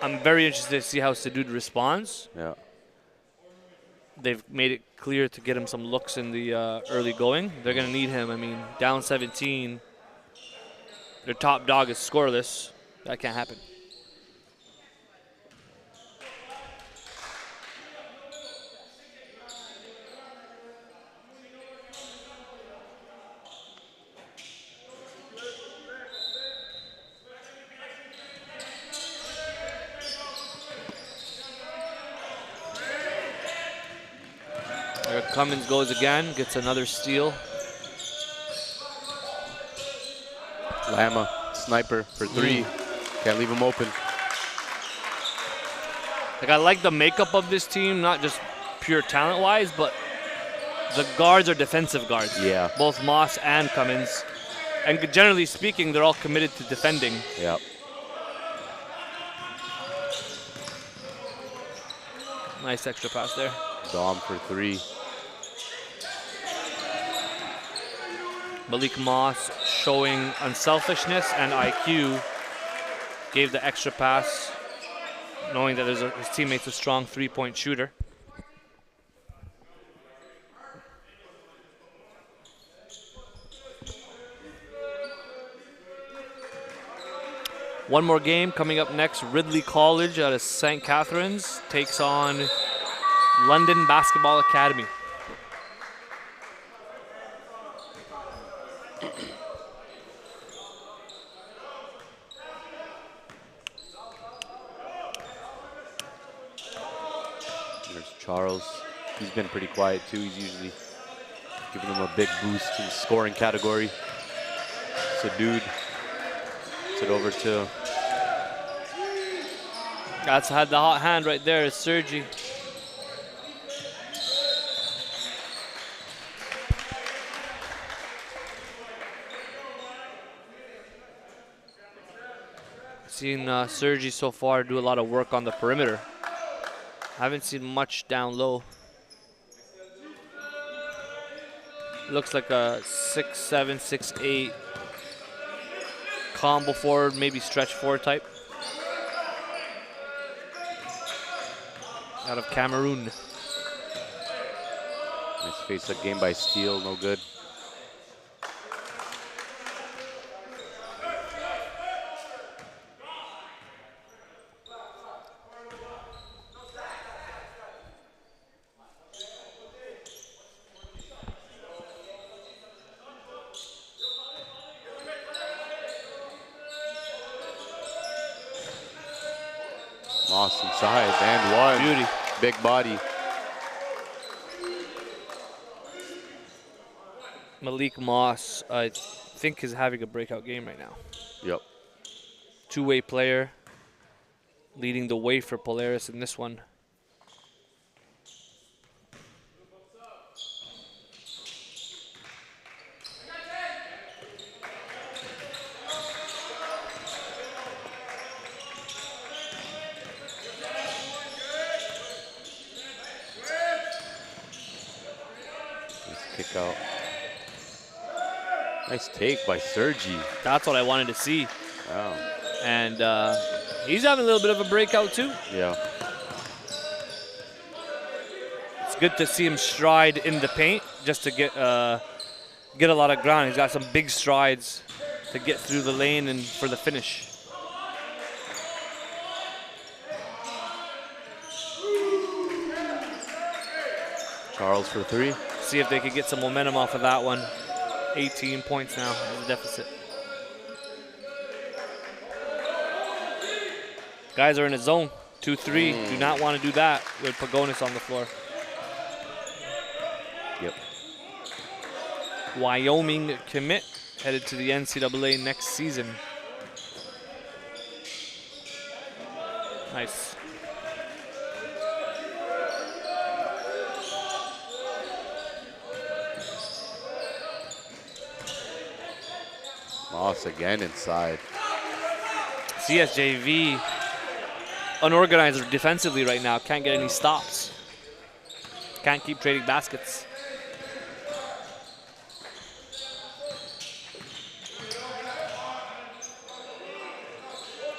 I'm very interested to see how Sadoun responds. Yeah. They've made it clear to get him some looks in the early going. They're going to need him. I mean, down 17, their top dog is scoreless. That can't happen. There Cummins goes again, gets another steal. Lama, sniper for three. Can't leave him open. Like, I like the makeup of this team, not just pure talent-wise, but the guards are defensive guards. Yeah. Both Moss and Cummins. And generally speaking, they're all committed to defending. Yeah. Nice extra pass there. Dom for three. Malik Moss showing unselfishness and IQ. Gave the extra pass, knowing that his teammate's a strong three-point shooter. One more game coming up next. Ridley College out of St. Catharines takes on London Basketball Academy. There's Charles. He's been pretty quiet too. He's usually giving them a big boost in the scoring category. Sadoun. It over to. That's had the hot hand right there. Is Sergi. Seen Sergi so far do a lot of work on the perimeter. Haven't seen much down low. Looks like a 6'7", 6'8". Combo forward, maybe stretch forward type. Out of Cameroon. Nice face-up game by Steele, no good. Moss inside, and one. Beauty. Big body. Malik Moss, I think, is having a breakout game right now. Yep. Two-way player, leading the way for Polaris in this one. Kick out. Nice take by Sergi. That's what I wanted to see. Wow. And he's having a little bit of a breakout too. Yeah. It's good to see him stride in the paint just to get a lot of ground. He's got some big strides to get through the lane and for the finish. Charles for 3. See if they could get some momentum off of that one. 18 points now as a deficit. Guys are in a zone. 2-3. Do not want to do that with Pagonis on the floor. Yep. Wyoming commit headed to the NCAA next season. Nice. Moss again inside. CSJV, unorganized defensively right now. Can't get any stops. Can't keep trading baskets.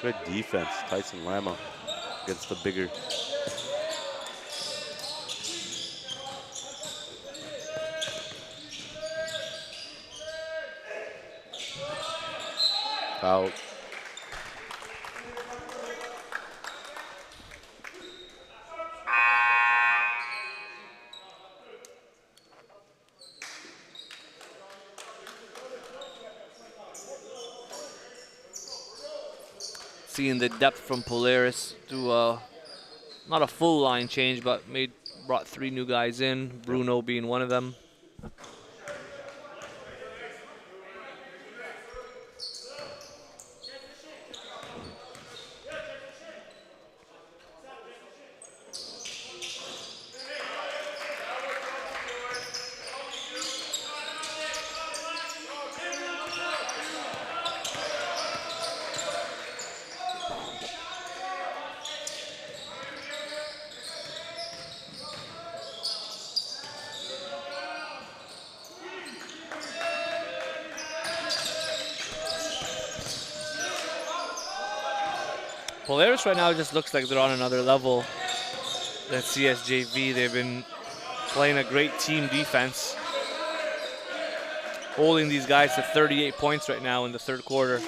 Good defense, Tyson Lama against the bigger. Foul. Seeing the depth from Polaris to not a full line change, but brought 3 new guys in, Bruno being one of them. Polaris right now just looks like they're on another level than CSJV. They've been playing a great team defense, holding these guys to 38 points right now in the third quarter.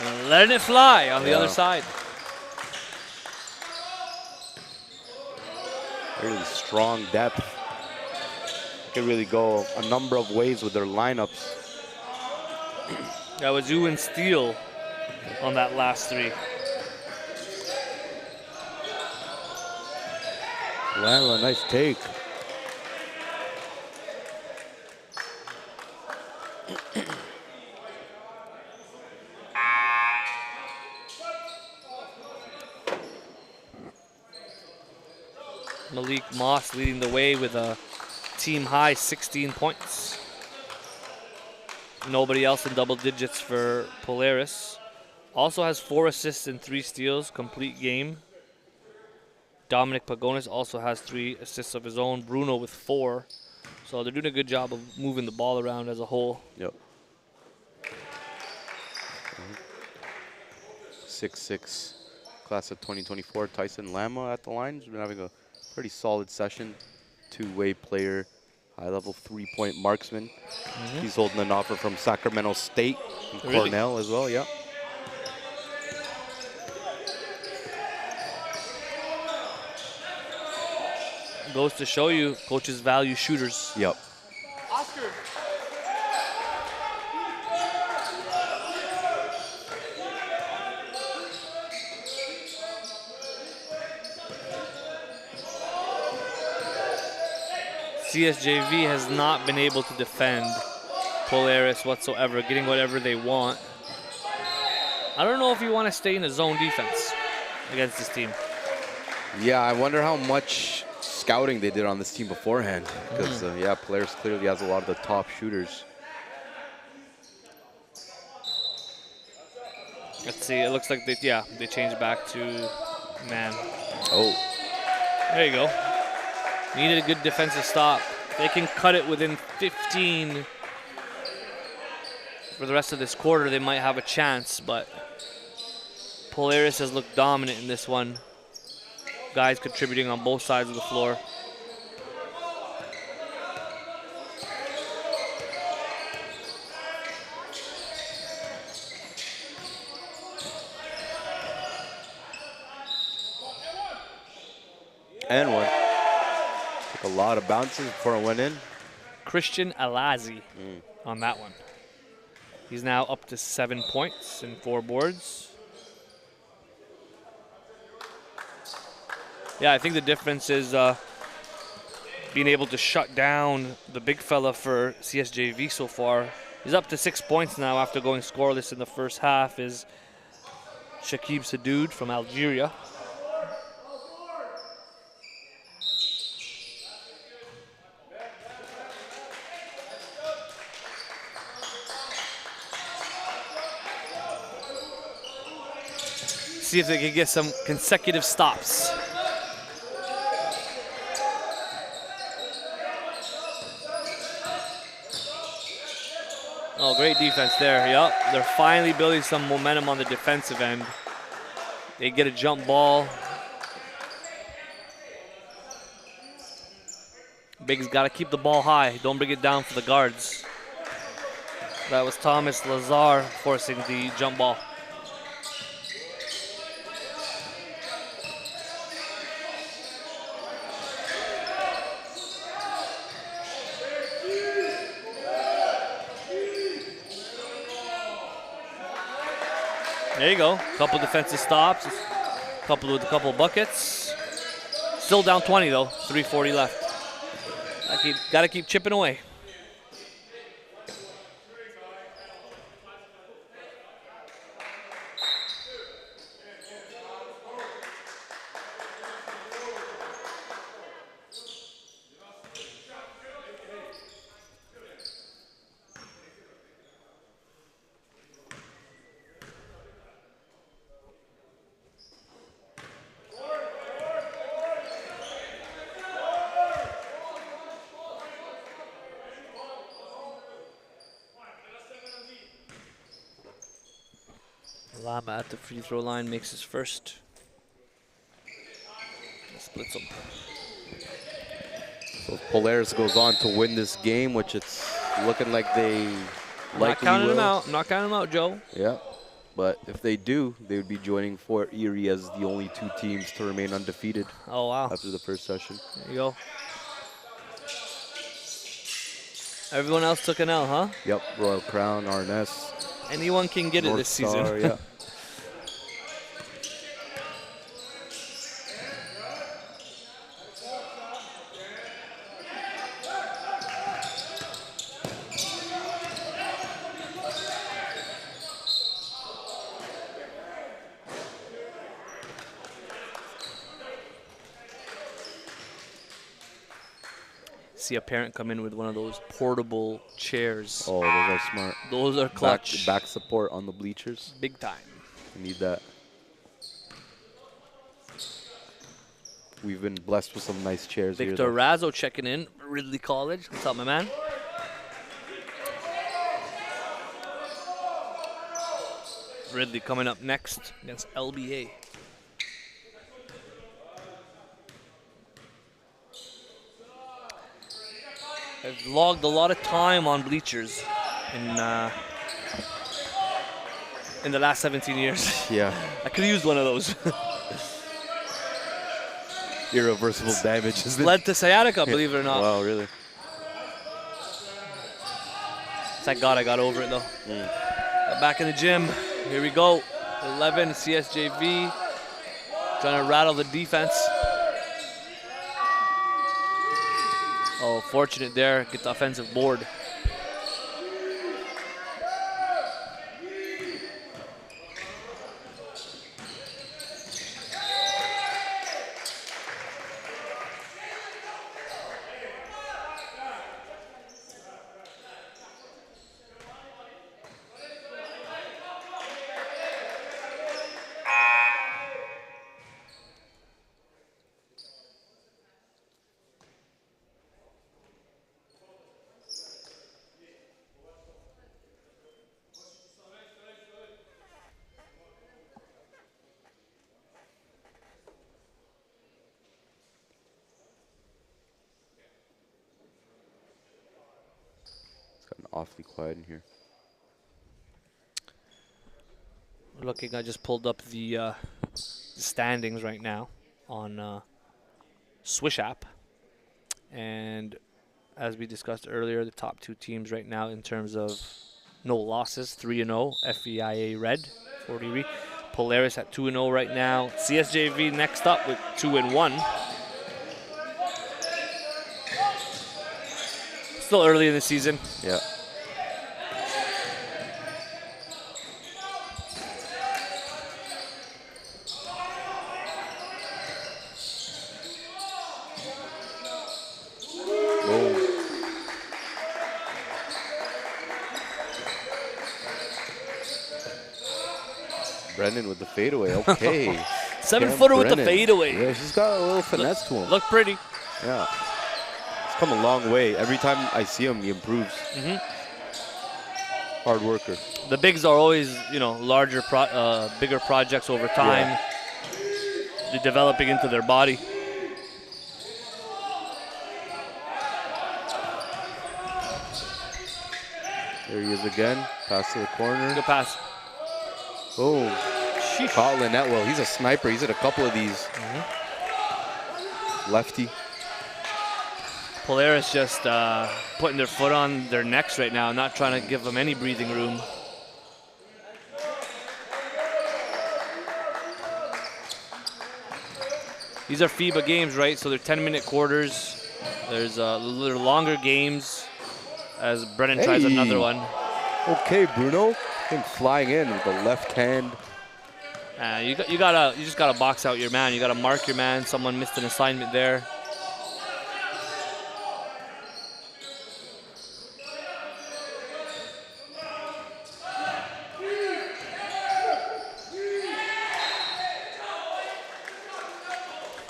And letting it fly on the other side. Really strong depth. They can really go a number of ways with their lineups. That was Ewan Steele on that last 3. Wow, a nice take. Malik Moss leading the way with a team high 16 points. Nobody else in double digits for Polaris. Also has 4 assists and 3 steals, complete game. Dominic Pagonis also has 3 assists of his own. Bruno with 4. So they're doing a good job of moving the ball around as a whole. Yep. 6'6", class of 2024, Tyson Lama at the line. He's been having a pretty solid session. 2-way player, high-level 3-point marksman. He's holding an offer from Sacramento State and Cornell as well, yeah. Goes to show you, coaches value shooters. Yep. Oscar. CSJV has not been able to defend Polaris whatsoever, getting whatever they want. I don't know if you want to stay in a zone defense against this team. Yeah, I wonder how much scouting they did on this team beforehand. Because, yeah, Polaris clearly has a lot of the top shooters. Let's see, it looks like they changed back to man. Oh. There you go. Needed a good defensive stop. They can cut it within 15 for the rest of this quarter, they might have a chance, but Polaris has looked dominant in this one. Guys contributing on both sides of the floor. And one. Took a lot of bounces before it went in. Christian Alazi on that one. He's now up to 7 points and 4 boards. Yeah, I think the difference is being able to shut down the big fella for CSJV so far. He's up to 6 points now after going scoreless in the first half. Is Shakib Sadoud from Algeria. See if they can get some consecutive stops. Oh, great defense there. Yup, they're finally building some momentum on the defensive end. They get a jump ball. Big's got to keep the ball high. Don't bring it down for the guards. That was Thomas Lazar forcing the jump ball. There you go. Couple defensive stops. Coupled with a couple buckets. Still down 20 though. 3:40 left. Got to keep chipping away. Lama at the free throw line makes his first. Splits them. So Polaris goes on to win this game, which it's looking like they I'm likely not counting will. them out. I'm not counting them out, Joe. Yeah, but if they do, they would be joining Fort Erie as the only 2 teams to remain undefeated Oh, wow. after the first session. There you go. Everyone else took an L, huh? Yep, Royal Crown, RNS. Anyone can get it North this Star, season. yeah. See a parent come in with one of those portable chairs. Oh, those are smart. Those are clutch. Back support on the bleachers. Big time. We need that. We've been blessed with some nice chairs here. Victor Razzo checking in. Ridley College. What's up, my man? Ridley coming up next against LBA. I've logged a lot of time on bleachers in the last 17 years. Yeah. I could have used one of those. Irreversible damage, isn't it? Led to sciatica, believe it or not. Wow, really? Thank God I got over it though. Back in the gym. Here we go. 11 CSJV. Trying to rattle the defense. Oh, fortunate there. Get the offensive board. Gotten awfully quiet in here. Looking, I just pulled up the standings right now on Swish app. And as we discussed earlier, the top 2 teams right now in terms of no losses, 3-0, FEIA Red, 40. Polaris at 2-0 right now. CSJV next up with 2-1. Still early in the season. Yeah. Boom. Brendan with the fadeaway. Okay. 7-footer with the Brennan. fadeaway. Yeah, he's got a little finesse to him. Look pretty. Yeah. He's come a long way. Every time I see him, he improves. Hard worker. The bigs are always, larger, bigger projects over time. Yeah. They're developing into their body. There he is again. Pass to the corner. Good pass. Boom. Sheesh. Caught Linetwell. He's a sniper. He's at a couple of these. Lefty. Polaris just putting their foot on their necks right now, not trying to give them any breathing room. These are FIBA games, right? So they're 10-minute quarters. There's little longer games as Brennan tries another one. Okay, Bruno. Him flying in with the left hand. You just gotta box out your man. You gotta mark your man. Someone missed an assignment there.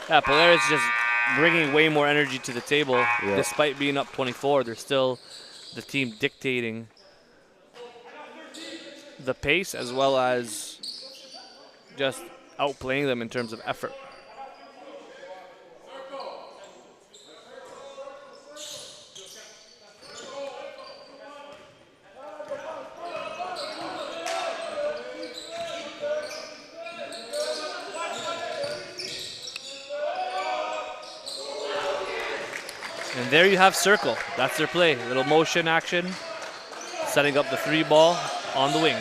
Yeah, Polaris just bringing way more energy to the table. Despite being up 24, they're still the team dictating the pace as well as just outplaying them in terms of effort. And there you have circle. That's their play. Little motion action, setting up the 3 ball on the wing.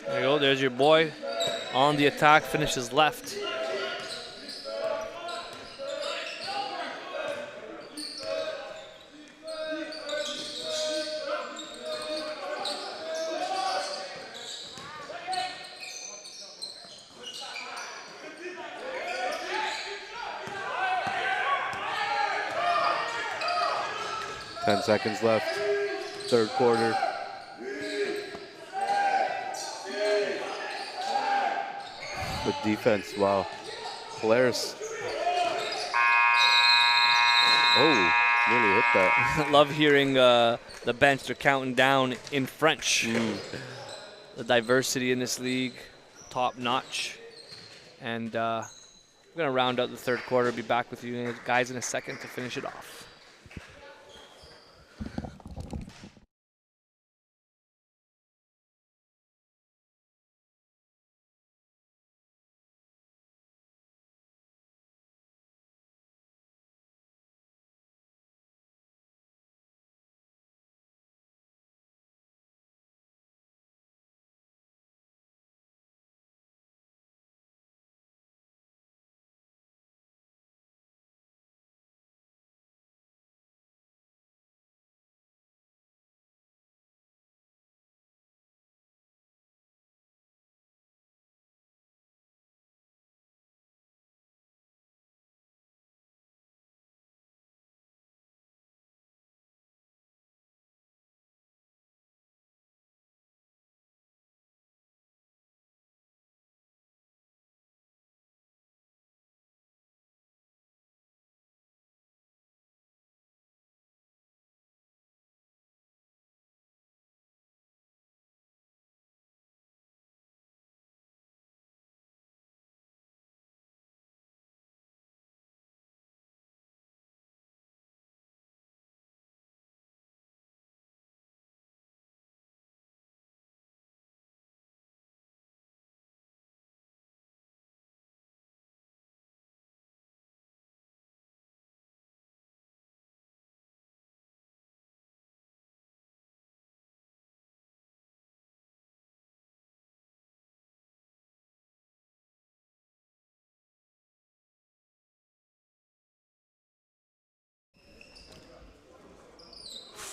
There you go. There's your boy on the attack, finishes left. Seconds left. Third quarter. Good defense. Wow. Polaris. Oh, nearly hit that. Love hearing the bench. They're counting down in French. The diversity in this league, top notch. And we're going to round out the third quarter. Be back with you guys in a second to finish it off.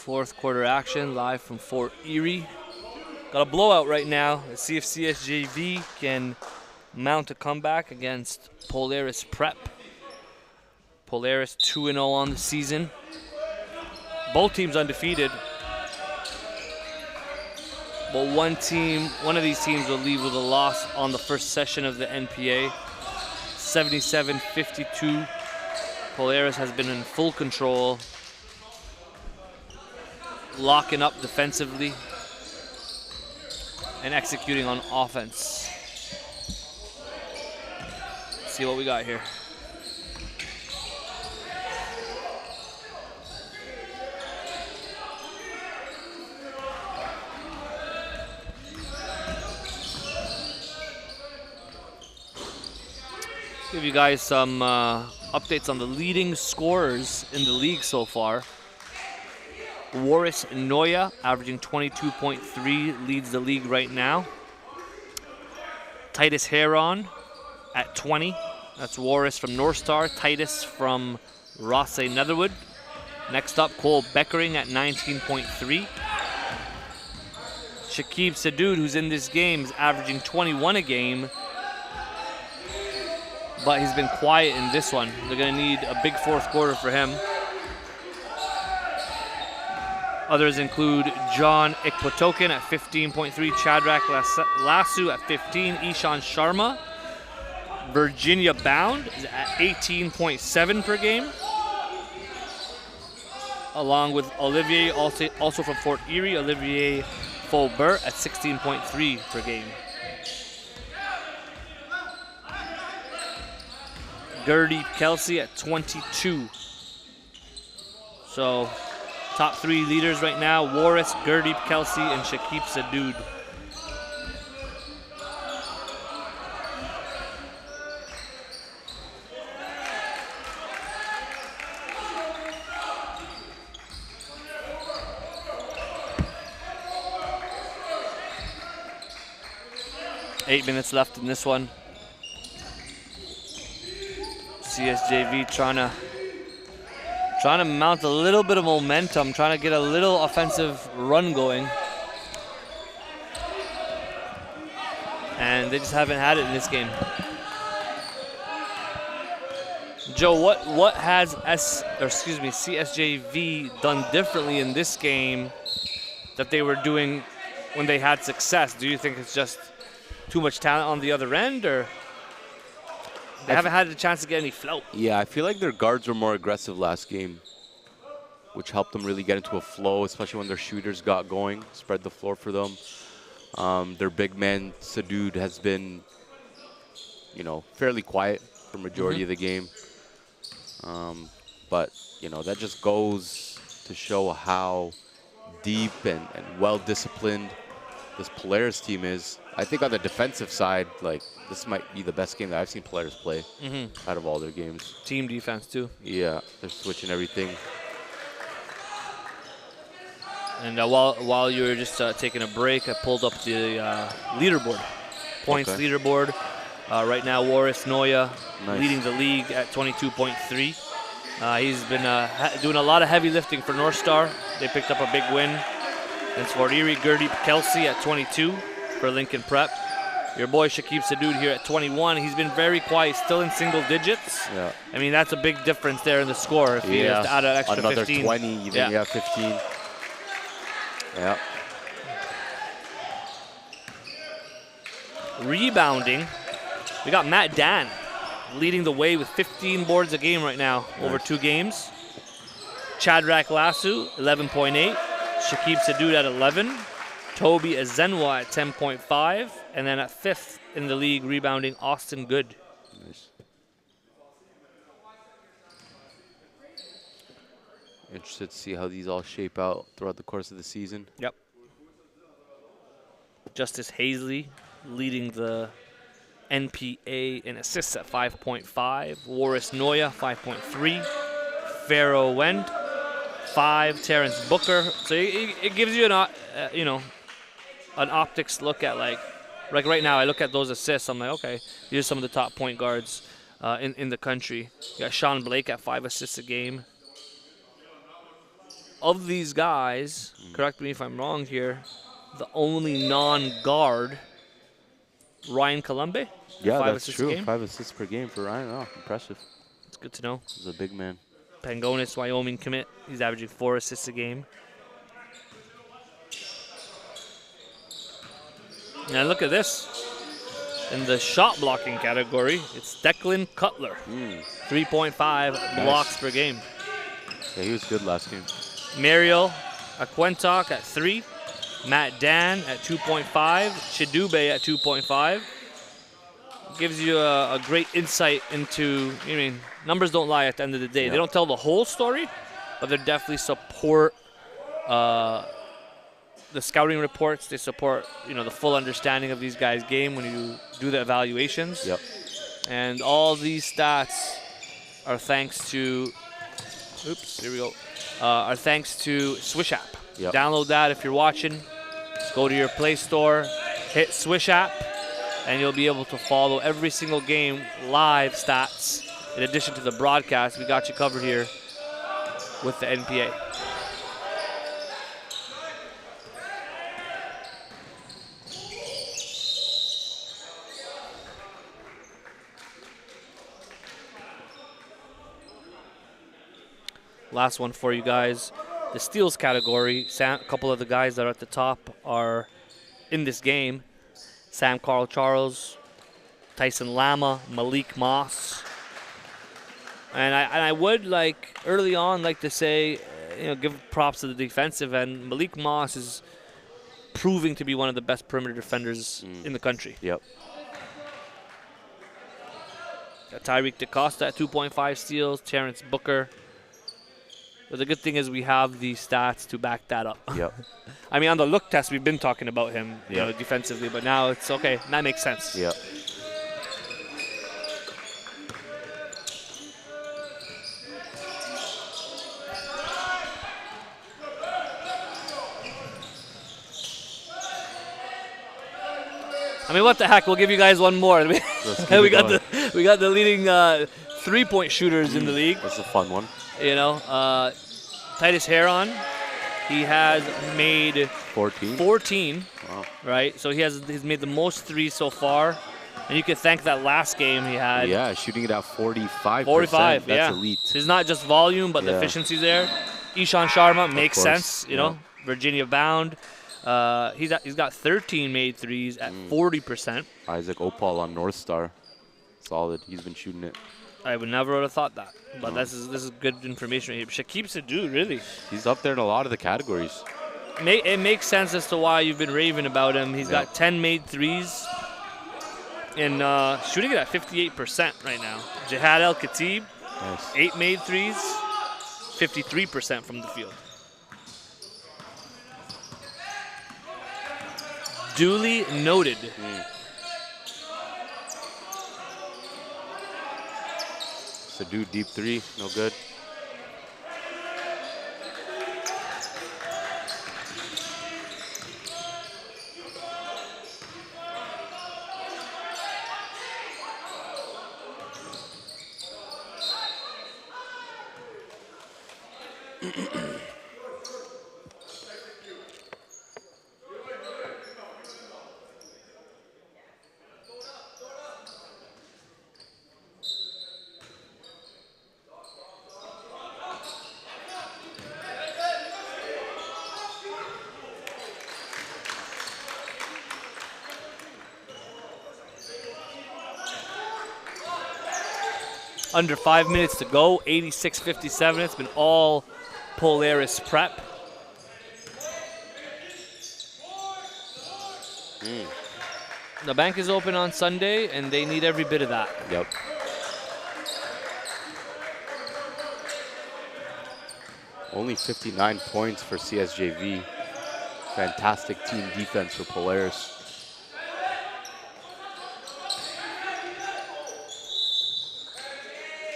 Fourth quarter action live from Fort Erie. Got a blowout right now. Let's see if CSJV can mount a comeback against Polaris Prep. Polaris 2-0 on the season. Both teams undefeated. But one of these teams will leave with a loss on the first session of the NPA. 77-52. Polaris has been in full control, locking up defensively and executing on offense. Let's see what we got here. Give you guys some updates on the leading scorers in the league so far. Waris Noya, averaging 22.3, leads the league right now. Titus Heron at 20. That's Waris from North Star. Titus from Rosse Netherwood. Next up, Cole Beckering at 19.3. Shakib Sadoud, who's in this game, is averaging 21 a game. But he's been quiet in this one. They're going to need a big fourth quarter for him. Others include John Ikpotokin at 15.3, Chadrak Lasu at 15, Ishan Sharma. Virginia Bound is at 18.7 per game. Along with Olivier, also from Fort Erie, Olivier Faubert at 16.3 per game. Gurdeep Kelsey at 22. So, top three leaders right now, Waris, Gurdeep Kelsey, and Shakib Sadoud. Eight minutes left in this one. CSJV trying to mount a little bit of momentum, trying to get a little offensive run going. And they just haven't had it in this game. Joe, what has CSJV done differently in this game that they were doing when they had success? Do you think it's just too much talent on the other end, or they haven't had a chance to get any float? Yeah, I feel like their guards were more aggressive last game, which helped them really get into a flow, especially when their shooters got going, spread the floor for them. Their big man, Sadoud, has been, fairly quiet for majority of the game. But, that just goes to show how deep and well-disciplined this Polaris team is. I think on the defensive side, this might be the best game that I've seen Polaris play out of all their games. Team defense, too. Yeah, they're switching everything. And while you were just taking a break, I pulled up the leaderboard, points leaderboard. Right now, Waris Noya leading the league at 22.3. He's been doing a lot of heavy lifting for North Star. They picked up a big win against Fort Erie. Gurdeep Kelsey at 22 for Lincoln Prep. Your boy Shakib Sadoud here at 21. He's been very quiet, still in single digits. Yeah. I mean, that's a big difference there in the score. If he has to add an extra another 15. 20, then you have 15. Yeah. Rebounding, we got Matt Dan leading the way with 15 boards a game right now over 2 games. Chadrak Lasu, 11.8. Shakib Sadoud at 11. Toby Azenwa at 10.5. And then at 5th in the league, rebounding, Austin Good. Nice. Interested to see how these all shape out throughout the course of the season. Yep. Justice Hazley leading the NPA in assists at 5.5. Waris Noya, 5.3. Pharaoh Wend, 5. Terrence Booker. So it gives you an optics look at like right now. I look at those assists. I'm like, okay, these are some of the top point guards in the country. You got Sean Blake at 5 assists a game. of these guys, correct me if I'm wrong here, the only non-guard, Ryan Colombe. Yeah, 5 that's assists true. a game. 5 assists per game for Ryan. Oh, impressive. It's good to know. He's a big man. Pangonis, Wyoming commit. He's averaging 4 assists a game. Now look at this. In the shot blocking category, it's Declan Cutler. 3.5 blocks per game. Yeah, he was good last game. Mario Aquentok at 3. Matt Dan at 2.5. Chidube at 2.5. Gives you a great insight into, numbers don't lie at the end of the day. They don't tell the whole story, but they definitely support the scouting reports. They support, the full understanding of these guys' game when you do the evaluations. Yep. And all these stats are thanks to, are thanks to Swish app. Yep. Download that if you're watching. Just go to your Play Store, hit Swish app, and you'll be able to follow every single game live stats. In addition to the broadcast, we got you covered here with the NPA. Last one for you guys. The steals category, a couple of the guys that are at the top are in this game. Sam Carl Charles, Tyson Lama, Malik Moss. And I would early on like to say, give props to the defensive end. Malik Moss is proving to be one of the best perimeter defenders in the country. Yep. Got Tyreek DeCosta at 2.5 steals, Terrence Booker. But the good thing is we have the stats to back that up. Yep. On the look test, we've been talking about him, defensively, but now it's okay. That makes sense. Yep. What the heck? We'll give you guys one more. we got the leading 3-point shooters in the league. That's a fun one. Titus Heron, he has made 14. Wow. Right? So he's made the most threes so far. And you can thank that last game he had. Yeah, shooting it at 45%. 45, That's yeah. elite. It's not just volume, but the efficiency there. Ishan Sharma makes sense, Virginia bound. He's got 13 made threes at 40%. Isaac Opal on North Star. Solid. He's been shooting it. I would never have thought that, but this is good information here. Shakib Sadu, really. He's up there in a lot of the categories. It makes sense as to why you've been raving about him. He's got 10 made threes and shooting it at 58% right now. Jihad El-Khatib, 8 made threes, 53% from the field. Duly noted. Sadu deep 3, no good. Under 5 minutes to go, 86-57. It's been all Polaris prep. The bank is open on Sunday, and they need every bit of that. Yep. Only 59 points for CSJV. Fantastic team defense for Polaris.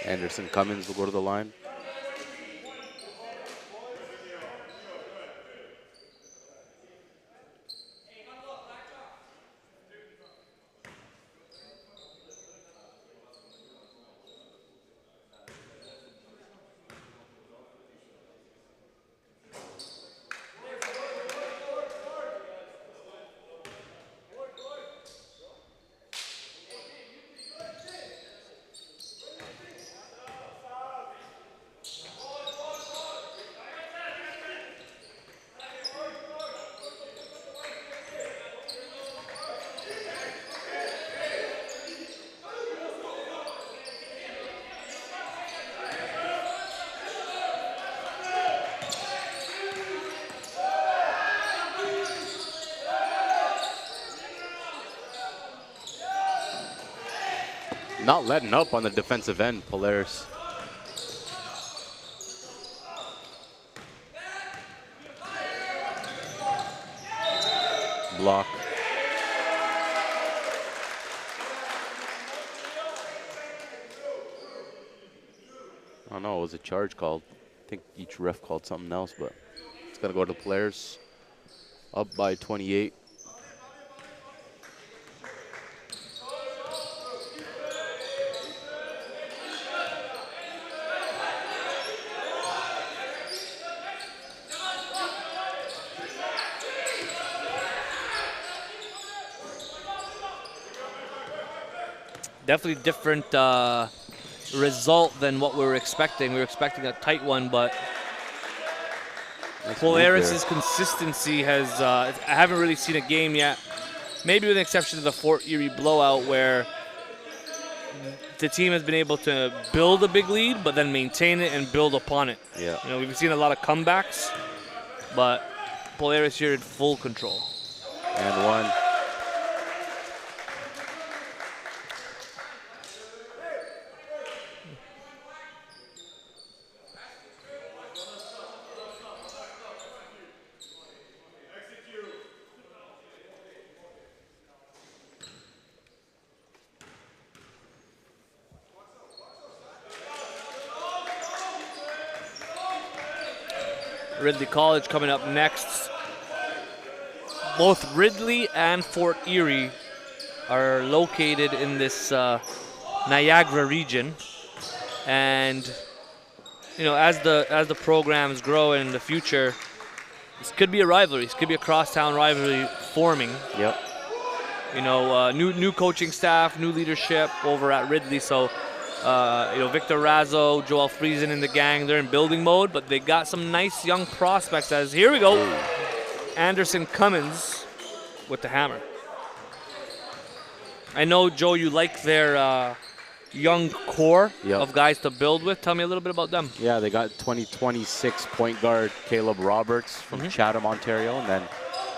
Anderson Cummins will go to the line. Not letting up on the defensive end, Polaris. Block. I don't know, it was a charge called. I think each ref called something else, but it's going to go to Polaris. Up by 28. Definitely different result than what we were expecting. We were expecting a tight one, but Polaris's consistency has, I haven't really seen a game yet, maybe with the exception of the Fort Erie blowout where the team has been able to build a big lead, but then maintain it and build upon it. Yeah. You know, we've seen a lot of comebacks, but Polaris here in full control. And one. Ridley College coming up next. Both Ridley and Fort Erie are located in this Niagara region, and you know, as the programs grow in the future, this could be a rivalry. This could be a crosstown rivalry forming. Yep. You know, new coaching staff, new leadership over at Ridley. So, you know, Victor Razzo, Joel Friesen in the gang, they're in building mode, but they got some nice young prospects. As here we go, Anderson Cummins with the hammer. I know, Joe, you like their young core of guys to build with. Tell me a little bit about them. Yeah, they got 2026 point guard Caleb Roberts from Chatham, Ontario, and then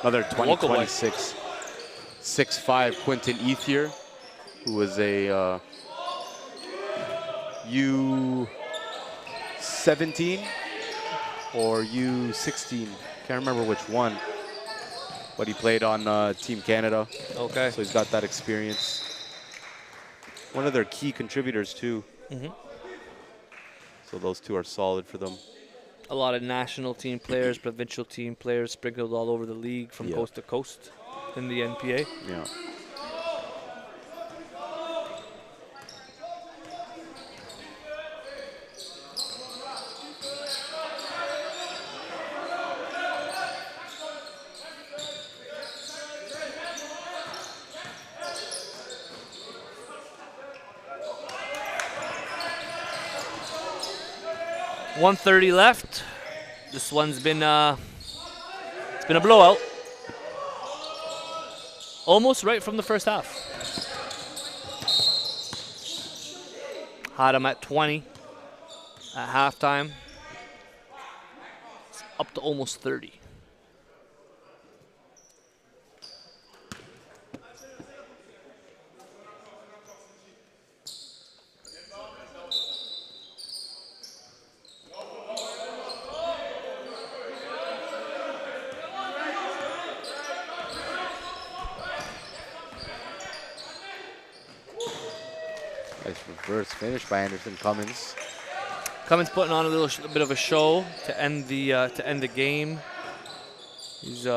another 2026 6'5" Quinton Ethier, who was a U17 or U16. Can't remember which one, but he played on Team Canada. Okay. So he's got that experience. One of their key contributors too. So those two are solid for them. A lot of national team players, provincial team players sprinkled all over the league from coast to coast in the NPA. Yeah. .130 left. This one's been it's been a blowout. Almost right from the first half. Had him at 20 at halftime. It's up to almost 30. Reverse finish by Anderson Cummins. Cummins putting on a little bit of a show to end the game. He's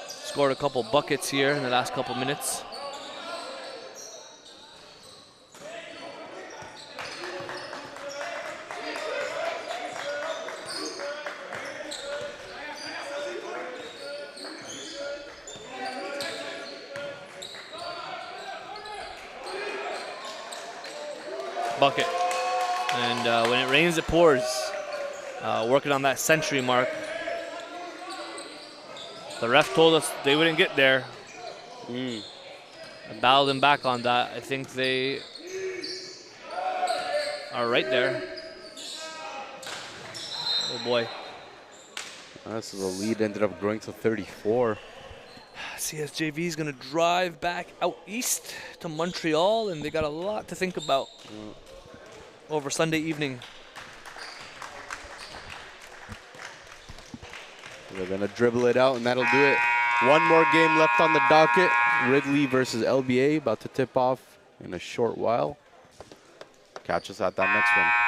scored a couple buckets here in the last couple minutes. Bucket. And when it rains, it pours. Working on that century mark. The ref told us they wouldn't get there. I dialed them back on that. I think they are right there. Oh boy. So the lead ended up growing to 34. CSJV is going to drive back out east to Montreal, and they got a lot to think about over Sunday evening. They're going to dribble it out, and that'll do it. One more game left on the docket. Ridley versus LBA, about to tip off in a short while. Catch us at that next one.